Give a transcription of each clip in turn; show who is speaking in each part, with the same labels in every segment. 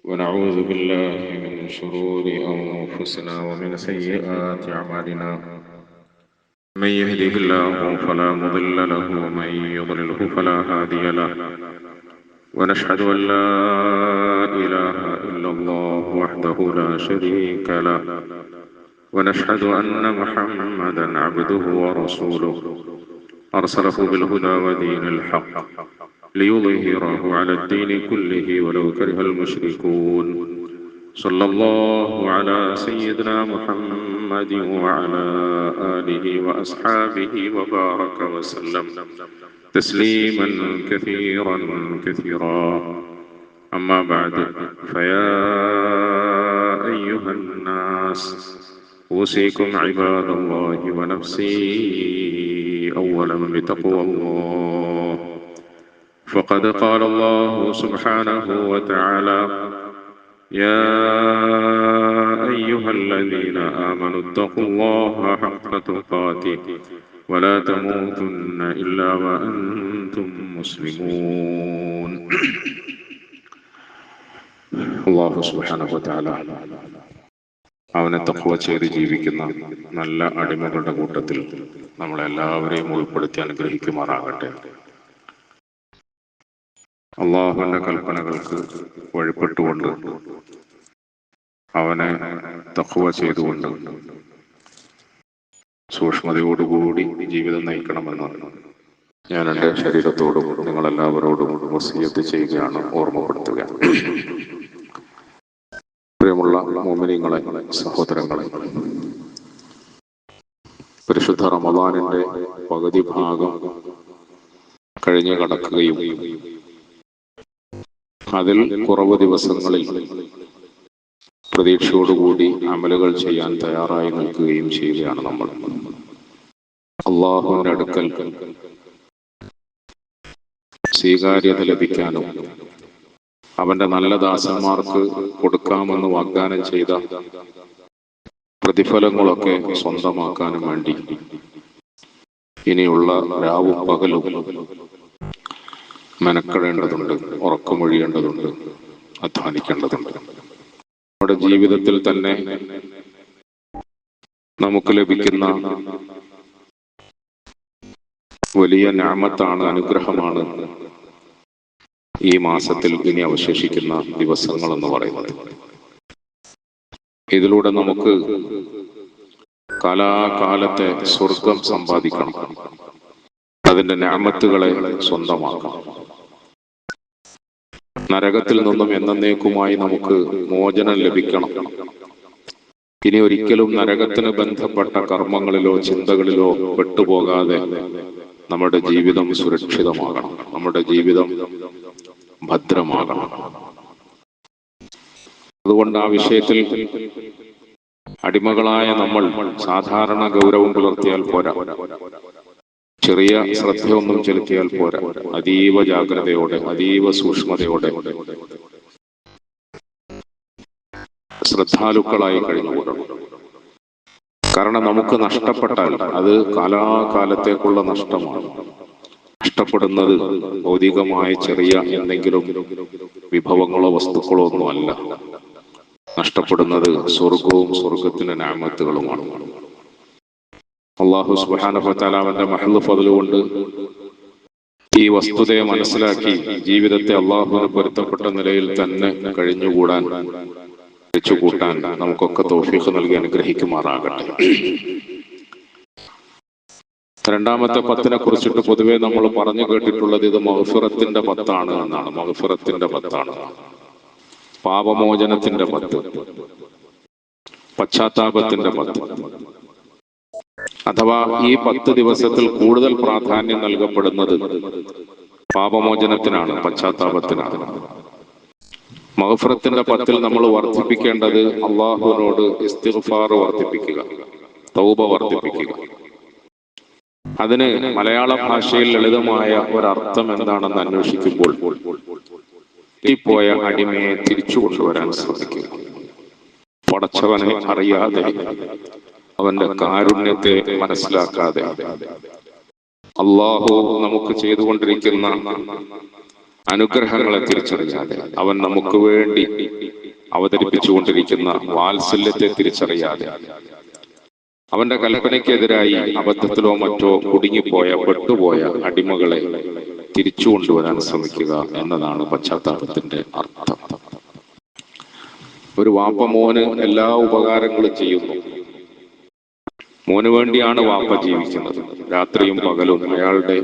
Speaker 1: ونعوذ بالله من شرور أنفسنا ومن سيئات أعمالنا. من يهده الله فلا مضل له ومن يضلله فلا هادي له. ونشهد أن لا إله إلا الله وحده لا شريك له. ونشهد أن محمدا عبده ورسوله أرسله بالهدى ودين الحق ليظهره على الدين كله ولو كره المشركون. صلى الله على سيدنا محمد وعلى آله وأصحابه وبارك وسلم تسليما كثيرا كثيرا. أما بعد، فيا أيها الناس أوصيكم عباد الله ونفسي أولا بتقوى الله. فقد قال الله سبحانه وتعالى: يا أيها الذين آمنوا اتقوا الله حق تقاته ولا تموتن إلا وأنتم مسلمون. അല്ലാഹു സുബ്ഹാനഹു വ തആല അവനെ തഖ്വ ചെയ്ത് ജീവിക്കുന്ന നല്ല അടിമകളുടെ കൂട്ടത്തിൽ നമ്മളെല്ലാവരെയും ഉൾപ്പെടുത്തി അനുഗ്രഹിക്കുമാറാകട്ടെ. അള്ളാഹുവിന്റെ കൽപ്പനകൾക്ക് വഴിപ്പെട്ടുകൊണ്ട് അവനെ തഖ്വ ചെയ്തുകൊണ്ട് സൂക്ഷ്മതയോടുകൂടി ജീവിതം നയിക്കണമെന്ന് ഞാൻ എൻ്റെ ശരീരത്തോടും നിങ്ങളെല്ലാവരോടും വസിയത്ത് ചെയ്യുകയാണ്, ഓർമ്മപ്പെടുത്തുകയാണ്. പ്രിയമുള്ള മുഅ്മിനീങ്ങളെ, സഹോദരങ്ങളെ, പരിശുദ്ധ റമദാനിന്റെ പകുതി ഭാഗം കഴിഞ്ഞു കടക്കുകയും അതിൽ കുറവ് ദിവസങ്ങളിൽ പ്രതീക്ഷയോടുകൂടി അമലുകൾ ചെയ്യാൻ തയ്യാറായി നിൽക്കുകയും ചെയ്യുകയാണ് നമ്മൾ. അള്ളാഹുവിന്റെ അടുക്കൽ സ്വീകാര്യത ലഭിക്കാനും അവന്റെ നല്ല ദാസന്മാർക്ക് കൊടുക്കാമെന്ന് വാഗ്ദാനം ചെയ്ത പ്രതിഫലങ്ങളൊക്കെ സ്വന്തമാക്കാനും വേണ്ടി ഇനിയുള്ള രാവും പകലും മെനക്കെടേണ്ടതുണ്ട്, ഉറക്കമൊഴിയേണ്ടതുണ്ട്, അധ്വാനിക്കേണ്ടതുണ്ട്. നമ്മുടെ ജീവിതത്തിൽ തന്നെ നമുക്ക് ലഭിക്കുന്ന വലിയ നിഅമത്താണ്, അനുഗ്രഹമാണ് ഈ മാസത്തിൽ ഇനി അവശേഷിക്കുന്ന ദിവസങ്ങൾ എന്ന് പറയുന്നത്. ഇതിലൂടെ നമുക്ക് കാലാകാലത്തെ സ്വർഗം സമ്പാദിക്കണം, അതിന്റെ നിഅമത്തുകളെ സ്വന്തമാക്കണം. നരകത്തിൽ നിന്നും എന്നേക്കുമായി നമുക്ക് മോചനം ലഭിക്കണം. ഇനി ഒരിക്കലും നരകത്തിന് ബന്ധപ്പെട്ട കർമ്മങ്ങളിലോ ചിന്തകളിലോ പെട്ടുപോകാതെ നമ്മുടെ ജീവിതം സുരക്ഷിതമാകണം, നമ്മുടെ ജീവിതം ഭദ്രമാകണം. അതുകൊണ്ട് ആ വിഷയത്തിൽ അടിമകളായ നമ്മൾ സാധാരണ ഗൗരവം പുലർത്തിയാൽ പോരാ, ചെറിയ ശ്രദ്ധയൊന്നും ചെലുത്തിയാൽ പോരാ. അതീവ ജാഗ്രതയോടെ, അതീവ സൂക്ഷ്മതയോടെ, ശ്രദ്ധാലുക്കളായി കഴിഞ്ഞുകൂടണം. കാരണം നമുക്ക് നഷ്ടപ്പെട്ടാൽ അത് കാലാകാലത്തേക്കുള്ള നഷ്ടമാണ്. നഷ്ടപ്പെടുന്നത് ഭൗതികമായ ചെറിയ എന്തെങ്കിലും വിഭവങ്ങളോ വസ്തുക്കളോ ഒന്നുമല്ല. നഷ്ടപ്പെടുന്നത് സ്വർഗവും സ്വർഗത്തിന്റെ നിഅമത്തുകളുമാണ്. അല്ലാഹു സുബ്ഹാനഹു വ തആല അവന്റെ മഹ്ള് ഫദ്ൽ കൊണ്ട് ഈ വസ്തുതയെ മനസ്സിലാക്കി ജീവിതത്തെ അള്ളാഹുവിന് പൊരുത്തപ്പെട്ട നിലയിൽ തന്നെ കഴിഞ്ഞുകൂടാൻ, വെച്ചുകൂട്ടാൻ നമുക്കൊക്കെ തൗഫീഖ് നൽകി അനുഗ്രഹിക്കുമാറാകട്ടെ. രണ്ടാമത്തെ പത്തിനെ കുറിച്ചിട്ട് പൊതുവെ നമ്മൾ പറഞ്ഞു കേട്ടിട്ടുള്ളത് ഇത് മഗ്ഫിറത്തിന്റെ പത്താണ് എന്നാണ്. മഗ്ഫിറത്തിന്റെ പത്താണ്, പാപമോചനത്തിന്റെ പത്ത്, പശ്ചാത്താപത്തിന്റെ പത്ത്. അഥവാ ഈ 10 ദിവസത്തിൽ കൂടുതൽ പ്രാധാന്യം നൽകപ്പെടുന്നത് പാപമോചനത്തിനാണ്, പശ്ചാത്താപത്തിനാണ്. മഗ്ഫിറത്തിന്റെ പത്തിൽ നമ്മൾ വർദ്ധിപ്പിക്കേണ്ടത് അള്ളാഹുവിനോട് ഇസ്തിഗ്ഫാർ വർദ്ധിപ്പിക്കുക, തൗബ വർദ്ധിപ്പിക്കുക. അതിന് മലയാള ഭാഷയിൽ ലളിതമായ ഒരർത്ഥം എന്താണെന്ന് അന്വേഷിക്കുമ്പോൾ പോയ അടിമയെ തിരിച്ചു കൊണ്ടുവരാൻ ശ്രമിക്കുക. പടച്ചവനെ അറിയാതെ, അവന്റെ കാരുണ്യത്തെ മനസ്സിലാക്കാതെ, അള്ളാഹു നമുക്ക് ചെയ്തുകൊണ്ടിരിക്കുന്ന അനുഗ്രഹങ്ങളെ തിരിച്ചറിയാതെ, അവൻ നമുക്ക് വേണ്ടി അവതരിപ്പിച്ചുകൊണ്ടിരിക്കുന്ന വാത്സല്യത്തെ തിരിച്ചറിയാതെ അവന്റെ കൽപ്പനയ്ക്കെതിരായി അബദ്ധത്തിലോ മറ്റോ കുടുങ്ങിപ്പോയ പെട്ടുപോയ അടിമകളെ തിരിച്ചു കൊണ്ടുവരാൻ ശ്രമിക്കുക എന്നതാണ് പശ്ചാത്താപത്തിന്റെ അർത്ഥം. ഒരു വാപ്പ മോന് എല്ലാ ഉപകാരങ്ങളും ചെയ്യുന്നു. മോന് വേണ്ടിയാണ് വാപ്പ ജീവിക്കുന്നത്. രാത്രിയും പകലും അയാളുടെ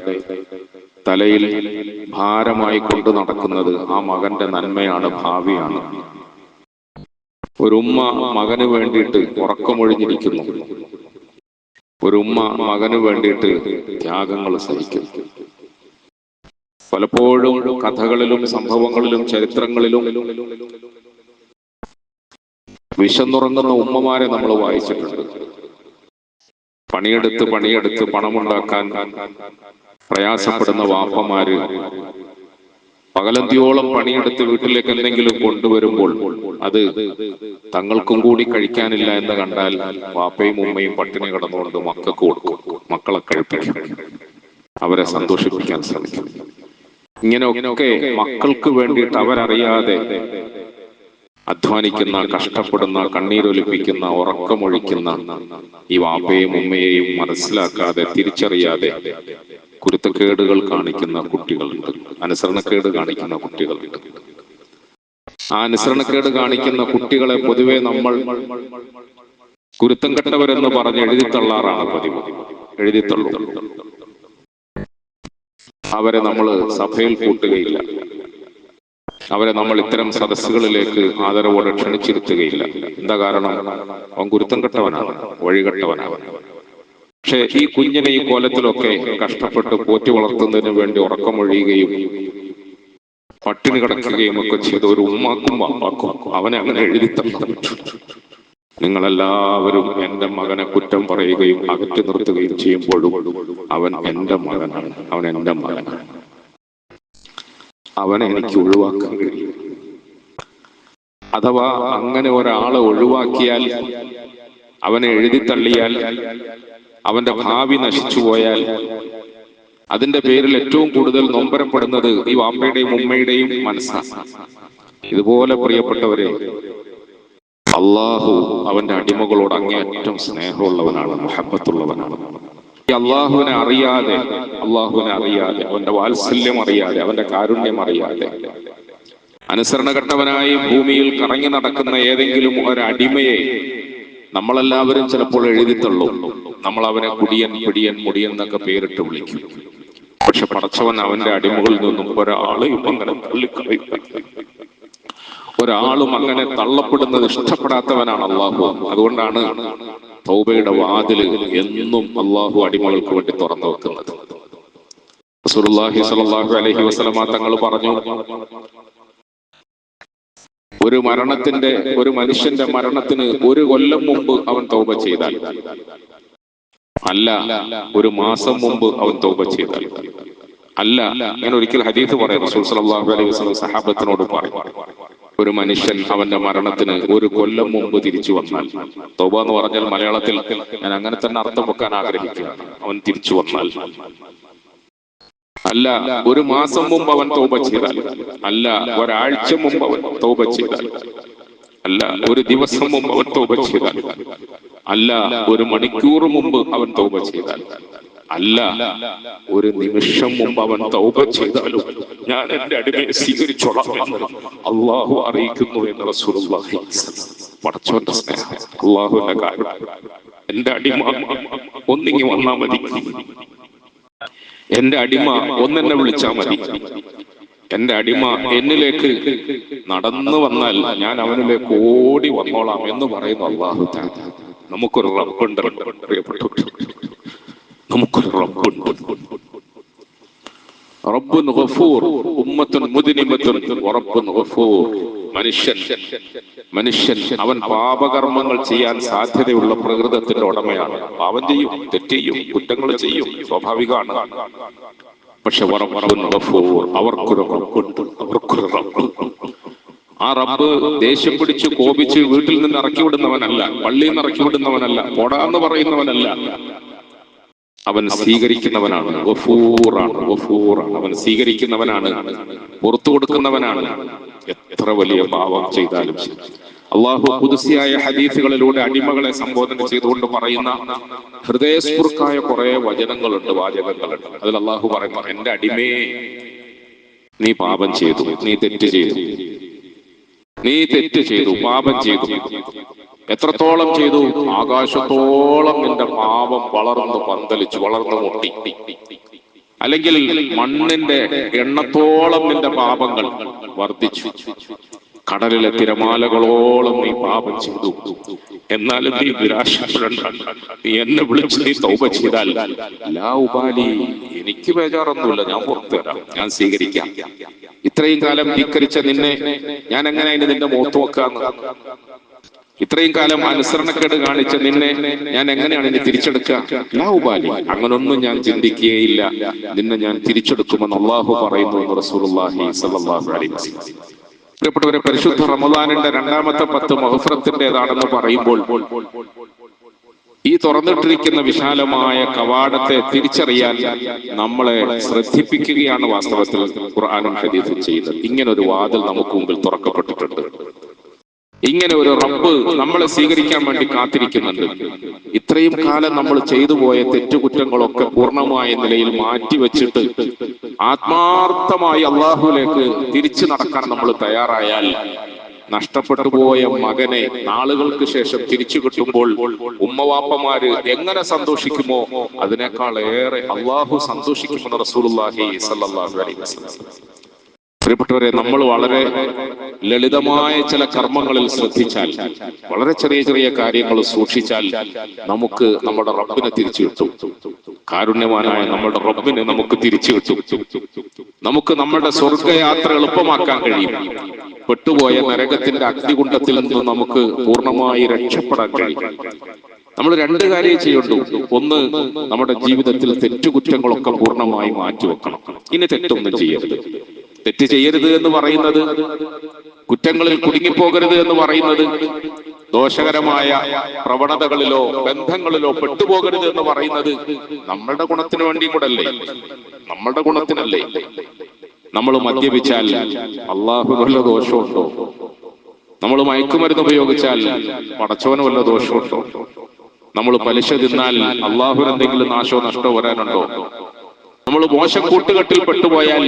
Speaker 1: തലയിൽ ഭാരമായി കൊണ്ടു നടക്കുന്നത് ആ മകന്റെ നന്മയാണ്, ഭാവിയാണ്. ഒരു ഉമ്മ മകന് വേണ്ടിയിട്ട് ഉറക്കമൊഴിഞ്ഞിരിക്കുന്നു. ഒരു ഉമ്മ മകന് വേണ്ടിയിട്ട് ത്യാഗങ്ങൾ സഹിക്കും. പലപ്പോഴും കഥകളിലും സംഭവങ്ങളിലും ചരിത്രങ്ങളിലും വിശന്നുറങ്ങുന്ന ഉമ്മമാരെ നമ്മൾ വായിച്ചിട്ടുണ്ട്. പണിയെടുത്ത് പണമുണ്ടാക്കാൻ പ്രയാസപ്പെടുന്ന വാപ്പമാര് പകലന്തിയോളം പണിയെടുത്ത് വീട്ടിലേക്ക് എന്തെങ്കിലും കൊണ്ടുവരുമ്പോൾ അത് തങ്ങൾക്കും കൂടി കഴിക്കാനില്ല എന്ന് കണ്ടാൽ വാപ്പയും ഉമ്മയും പട്ടിണി കിടന്നുകൊണ്ട് മക്കൾക്ക് കൊടുക്കും, മക്കളെ കഴിപ്പിക്കും, അവരെ സന്തോഷിപ്പിക്കാൻ ശ്രമിക്കും. ഇങ്ങനെയൊക്കെ മക്കൾക്ക് വേണ്ടിയിട്ട് അവരറിയാതെ അധ്വാനിക്കുന്ന, കഷ്ടപ്പെടുന്ന, കണ്ണീരൊലിപ്പിക്കുന്ന, ഉറക്കമൊഴിക്കുന്ന ഈ വാപ്പയും ഉമ്മയെയും മനസ്സിലാക്കാതെ, തിരിച്ചറിയാതെ കുരുത്തക്കേടുകൾ കാണിക്കുന്ന കുട്ടികളുണ്ട്, അനുസരണക്കേട് കാണിക്കുന്ന കുട്ടികളുണ്ട്. ആ അനുസരണക്കേട് കാണിക്കുന്ന കുട്ടികളെ പൊതുവെ നമ്മൾ കുരുത്തം കെട്ടവരെന്ന് പറഞ്ഞ് എഴുതിത്തള്ളാറാണ് പതിവ്. എഴുതിത്തള്ളു. അവരെ നമ്മൾ സഭയിൽ കൂട്ടുകയില്ല. അവരെ നമ്മൾ ഇത്തരം സദസ്സുകളിലേക്ക് ആദരവോടെ ക്ഷണിച്ചിരുത്തുകയില്ല. എന്താ കാരണം? അവൻ കുരുത്തം കെട്ടവനാണ്, വഴികെട്ടവനാണ്. പക്ഷെ ഈ കുഞ്ഞിനെ ഈ കോലത്തിലൊക്കെ കഷ്ടപ്പെട്ട് പോറ്റി വളർത്തുന്നതിന് വേണ്ടി ഉറക്കമൊഴിയുകയും പട്ടിണി കിടക്കുകയും ഒക്കെ ചെയ്ത ഒരു ഉമ്മാക്കും വാപ്പാക്കും അവനെ അങ്ങനെ എഴുതിത്തന്നു. നിങ്ങളെല്ലാവരും എന്റെ മകനെ കുറ്റം പറയുകയും അകറ്റി നിർത്തുകയും ചെയ്യുമ്പോഴും അവൻ എന്റെ മകനാണ്, അവൻ എന്റെ മകനാണ്, അവനെ എനിക്ക് ഒഴിവാക്കാൻ കഴിയും. അഥവാ അങ്ങനെ ഒരാളെ ഒഴിവാക്കിയാൽ, അവനെ എഴുതിത്തള്ളിയാൽ, അവന്റെ ഭാവി നശിച്ചുപോയാൽ അതിന്റെ പേരിൽ ഏറ്റവും കൂടുതൽ നൊമ്പരപ്പെടുന്നത് ഈ വാപ്പയുടെയും ഉമ്മയുടെയും മനസ്സാണ്. ഇതുപോലെ പ്രിയപ്പെട്ടവരെ, അള്ളാഹു അവന്റെ അടിമകളോട് അങ്ങേയറ്റം സ്നേഹമുള്ളവനാണ്, മുഹബ്ബത്തുള്ളവനാണ്. ഈ അള്ളാഹുവിനെ അറിയാതെ അവന്റെ വാത്സല്യം അറിയാതെ, അവന്റെ കാരുണ്യം അറിയാതെ അനുസരണഘട്ടവനായി ഭൂമിയിൽ കറങ്ങി നടക്കുന്ന ഏതെങ്കിലും ഒരടിമയെ നമ്മളെല്ലാവരും ചിലപ്പോൾ എഴുതിത്തള്ളും. നമ്മൾ അവനെ കുടിയൻ, പിടിയൻ, മുടിയൻ എന്നൊക്കെ പേരിട്ട് വിളിക്കും. പക്ഷെ പടച്ചവൻ അവന്റെ അടിമകളിൽ നിന്നും ഒരാളെയും അങ്ങനെ തള്ളിക്കളയില്ല. ഒരാളും അങ്ങനെ തള്ളപ്പെടുന്നത് ഇഷ്ടപ്പെടാത്തവനാണ് അള്ളാഹു. അതുകൊണ്ടാണ് തൗബയുടെ വാതില് എന്നും അള്ളാഹു അടിമകൾക്ക് വേണ്ടി തുറന്നു വെക്കുന്നത്. റസൂലുള്ളാഹി സ്വല്ലല്ലാഹു അലൈഹി വസല്ലമ തങ്ങൾ പറഞ്ഞു, ഒരു മനുഷ്യന്റെ മരണത്തിന് 1 കൊല്ലം മുമ്പ് അവൻ തൗബ ചെയ്താൽ, അല്ല 1 മാസം മുമ്പ് അവൻ തൗബ ചെയ്താൽ, അല്ല, ഞാൻ ഒരിക്കൽ ഹദീസ് പറയാം. റസൂൽ സ്വല്ലല്ലാഹു അലൈഹി വസല്ലം സഹാബത്തിനോട് പറയും, ഒരു മനുഷ്യൻ അവന്റെ മരണത്തിന് 1 കൊല്ലം മുമ്പ് തിരിച്ചു വന്നാൽ, തൗബ എന്ന് പറഞ്ഞാൽ മലയാളത്തിൽ ഞാൻ അങ്ങനെ തന്നെ അർത്ഥം വെക്കാൻ ആഗ്രഹിക്കുകയാണ്, അവൻ തിരിച്ചു വന്നാൽ, അല്ല 1 മാസം മുമ്പ് അവൻ തൗബ ചെയ്താൽ, അല്ല 1 ആഴ്ച മുമ്പ് അവൻ തൗബ ചെയ്താൽ, അല്ല 1 ദിവസം മുമ്പ് അവൻ തൗബ ചെയ്താൽ, അല്ല 1 മണിക്കൂർ മുമ്പ് അവൻ തൗബ ചെയ്താൽ, അല്ല 1 നിമിഷം മുമ്പ് അവൻ തൗബ ചെയ്താലും ഞാൻ എന്റെ അടിമയെ സ്വീകരിച്ചോളാം എന്ന് അള്ളാഹു അറിയിക്കുന്നു എന്ന് റസൂലുള്ളാഹി. പടച്ചോന്റെ സ്നേഹം, അള്ളാഹുവിന്റെ കാര്യം. എന്റെ അടിമ ഒന്നിങ്ങി വന്നാ മതി, എന്റെ അടിമ ഒന്നെന്നെ വിളിച്ചാ മതി, എന്റെ അടിമ എന്നിലേക്ക് നടന്നു വന്നാൽ ഞാൻ അവനിലേക്ക് ഓടി വന്നോളാം എന്ന് പറയുന്നു അല്ലാഹു തആല. നമുക്കൊരു റബ്ബുണ്ട് പ്രിയപ്പെട്ടവർ, നമുക്കൊരു റബ്ബുണ്ട്. റബ്ബുൻ ഗഫൂർ, ഉമ്മത്തുൻ മുദ്നിമത്തുൻ വറബ്ബുൻ ഗഫൂർ. മനുഷ്യൻ അവൻ പാപകർമ്മങ്ങൾ ചെയ്യാൻ സാധ്യതയുള്ള പ്രകൃതത്തിന്റെ ഉടമയാണ്. പാപം ചെയ്യും, തെറ്റ് ചെയ്യും, കുറ്റങ്ങൾ ചെയ്യും, സ്വാഭാവികമാണ്. പക്ഷെ അവർക്കൊരു റബ്ബുണ്ട്, അവർക്കൊരു റബ്ബ്. ആ റബ്ബ് ദേഷ്യം പിടിച്ച് കോപിച്ച് വീട്ടിൽ നിന്ന് ഇറക്കി വിടുന്നവനല്ല, പള്ളിയിൽ നിന്ന് ഇറക്കി വിടുന്നവനല്ല, പോടാന്ന് പറയുന്നവനല്ല. അവൻ സ്വീകരിക്കുന്നവനാണ്, ഗഫൂറാണ്. അവൻ സ്വീകരിക്കുന്നവനാണ്, പുറത്തു കൊടുക്കുന്നവനാണ്. എത്ര വലിയ പാപം ചെയ്താലും ശരി. അള്ളാഹു ഖുദ്സിയായ ഹദീസുകളിലൂടെ അടിമകളെ സംബോധന ചെയ്തുകൊണ്ട് പറയുന്ന ഹൃദയസ്ഫുർക്കായ കുറെ വചനങ്ങളുണ്ട്, വാചകങ്ങളുണ്ട്. അതിൽ അള്ളാഹു പറയുന്നു, എന്റെ അടിമേ, നീ പാപം ചെയ്തു, നീ തെറ്റ് ചെയ്തു, നീ തെറ്റ് ചെയ്തു, പാപം ചെയ്തു. എത്രത്തോളം ചെയ്തു? ആകാശത്തോളം നിന്റെ പാപം വളർന്നു പന്തലിച്ചു, വളർന്നു മുട്ടി. അല്ലെങ്കിൽ മണ്ണിന്റെ എണ്ണത്തോളം നിന്റെ പാപങ്ങൾ വർദ്ധിച്ചു. കടലിലെ തിരമാലകളോളം നീ പാപം ചെയ്തു. എന്നാലും നീ നിരാശപ്പെടണ്ട. നീ എന്നെ വിളിച്ച് നീ തൗബ ചെയ്താൽ ലാ ഉബാലി, എനിക്ക് ബേജാറൊന്നുമില്ല, ഞാൻ പുറത്തു വരാം, ഞാൻ സ്വീകരിക്കാം. ഇത്രയും കാലം ധിക്കരിച്ച നിന്നെ ഞാൻ എങ്ങനെ അതിന് നിന്റെ മുഖത്ത് വെക്കാന്ന്? ഇത്രയും കാലം അനുസരണക്കേട് കാണിച്ച നിന്നെ ഞാൻ എങ്ങനെയാണ് ഇനി തിരിച്ചെടുക്കുക? ലാ ഉബാലി, അങ്ങനൊന്നും ഞാൻ ചിന്തിക്കുകയില്ല, നിന്നെ ഞാൻ തിരിച്ചെടുക്കുമെന്ന് അള്ളാഹു പറയുന്നു റസൂലുള്ളാഹി സ്വല്ലല്ലാഹു അലൈഹി വസല്ലം. പ്രിയപ്പെട്ടവരെ, പരിശുദ്ധ റമദാനിന്റെ രണ്ടാമത്തെ 10 മഗ്ഫിറത്തിന്റേതാണെന്ന് പറയുമ്പോൾ ഈ തുറന്നിട്ടിരിക്കുന്ന വിശാലമായ കവാടത്തെ തിരിച്ചറിയാൻ നമ്മളെ ശ്രദ്ധിപ്പിക്കുകയാണ് വാസ്തവത്തിൽ ഖുർആനും ഹദീസും ചെയ്യുന്നത്. ഇങ്ങനൊരു വാതിൽ നമുക്ക് മുമ്പിൽ തുറക്കപ്പെട്ടിട്ടുണ്ട്. ഇങ്ങനെ ഒരു റബ്ബ് നമ്മളെ സ്വീകരിക്കാൻ വേണ്ടി കാത്തിരിക്കുന്നുണ്ട്. ഇത്രയും കാലം നമ്മൾ ചെയ്തു പോയ തെറ്റുകുറ്റങ്ങളൊക്കെ പൂർണ്ണമായ നിലയിൽ മാറ്റിവെച്ചിട്ട് ആത്മാർത്ഥമായി അള്ളാഹുവിലേക്ക് തിരിച്ചു നടക്കാൻ നമ്മൾ തയ്യാറായാൽ, നഷ്ടപ്പെട്ടു പോയ മകനെ നാളുകൾക്ക് ശേഷം തിരിച്ചു കിട്ടുമ്പോൾ ഉമ്മവാപ്പമാര് എങ്ങനെ സന്തോഷിക്കുമോ അതിനേക്കാൾ ഏറെ അള്ളാഹു സന്തോഷിക്കുമെന്ന് റസൂലുള്ളാഹി സ്വല്ലല്ലാഹു അലൈഹി വസല്ലം. പ്രിയപ്പെട്ടവരെ, നമ്മൾ വളരെ ലളിതമായ ചില കർമ്മങ്ങളിൽ ശ്രദ്ധിച്ചാൽ, വളരെ ചെറിയ ചെറിയ കാര്യങ്ങൾ സൂക്ഷിച്ചാൽ നമുക്ക് നമ്മുടെ റബ്ബിനെ തിരിച്ചു കിട്ടും. കാരുണ്യവാനായ നമ്മുടെ റബ്ബിനെ നമുക്ക് തിരിച്ചു കിട്ടും. നമുക്ക് നമ്മുടെ സ്വർഗയാത്ര എളുപ്പമാക്കാൻ കഴിയും. പെട്ടുപോയ നരകത്തിന്റെ അഗ്നികുണ്ഡത്തിൽ നിന്ന് നമുക്ക് പൂർണ്ണമായി രക്ഷപ്പെടാൻ കഴിയും. നമ്മൾ 2 കാര്യം ചെയ്യുള്ളൂ. ഒന്ന്, നമ്മുടെ ജീവിതത്തിൽ തെറ്റുകുറ്റങ്ങളൊക്കെ പൂർണ്ണമായി മാറ്റിവെക്കണം. ഇനി തെറ്റൊന്നും ചെയ്യരുത്. തെറ്റ് ചെയ്യരുത് എന്ന് പറയുന്നത്, കുറ്റങ്ങളിൽ കുടുങ്ങിപ്പോകരുത് എന്ന് പറയുന്നത്, ദോഷകരമായ പ്രവണതകളിലോ ബന്ധങ്ങളിലോ പെട്ടുപോകരുത് എന്ന് പറയുന്നത് നമ്മളുടെ ഗുണത്തിന് വേണ്ടിയും കൂടെ അല്ലേ? നമ്മളുടെ ഗുണത്തിനല്ലേ? നമ്മൾ മദ്യപിച്ചാൽ അള്ളാഹു വല്ല ദോഷമുണ്ടോ? നമ്മൾ മയക്കുമരുന്ന് ഉപയോഗിച്ചാൽ പടച്ചവന് വല്ല ദോഷമുണ്ടോ? നമ്മൾ പലിശ തിന്നാൽ അള്ളാഹുവിന് എന്തെങ്കിലും നാശോ നഷ്ടോ വരാനുണ്ടോ? നമ്മൾ മോശം കൂട്ടുകെട്ടിൽ പെട്ടുപോയാൽ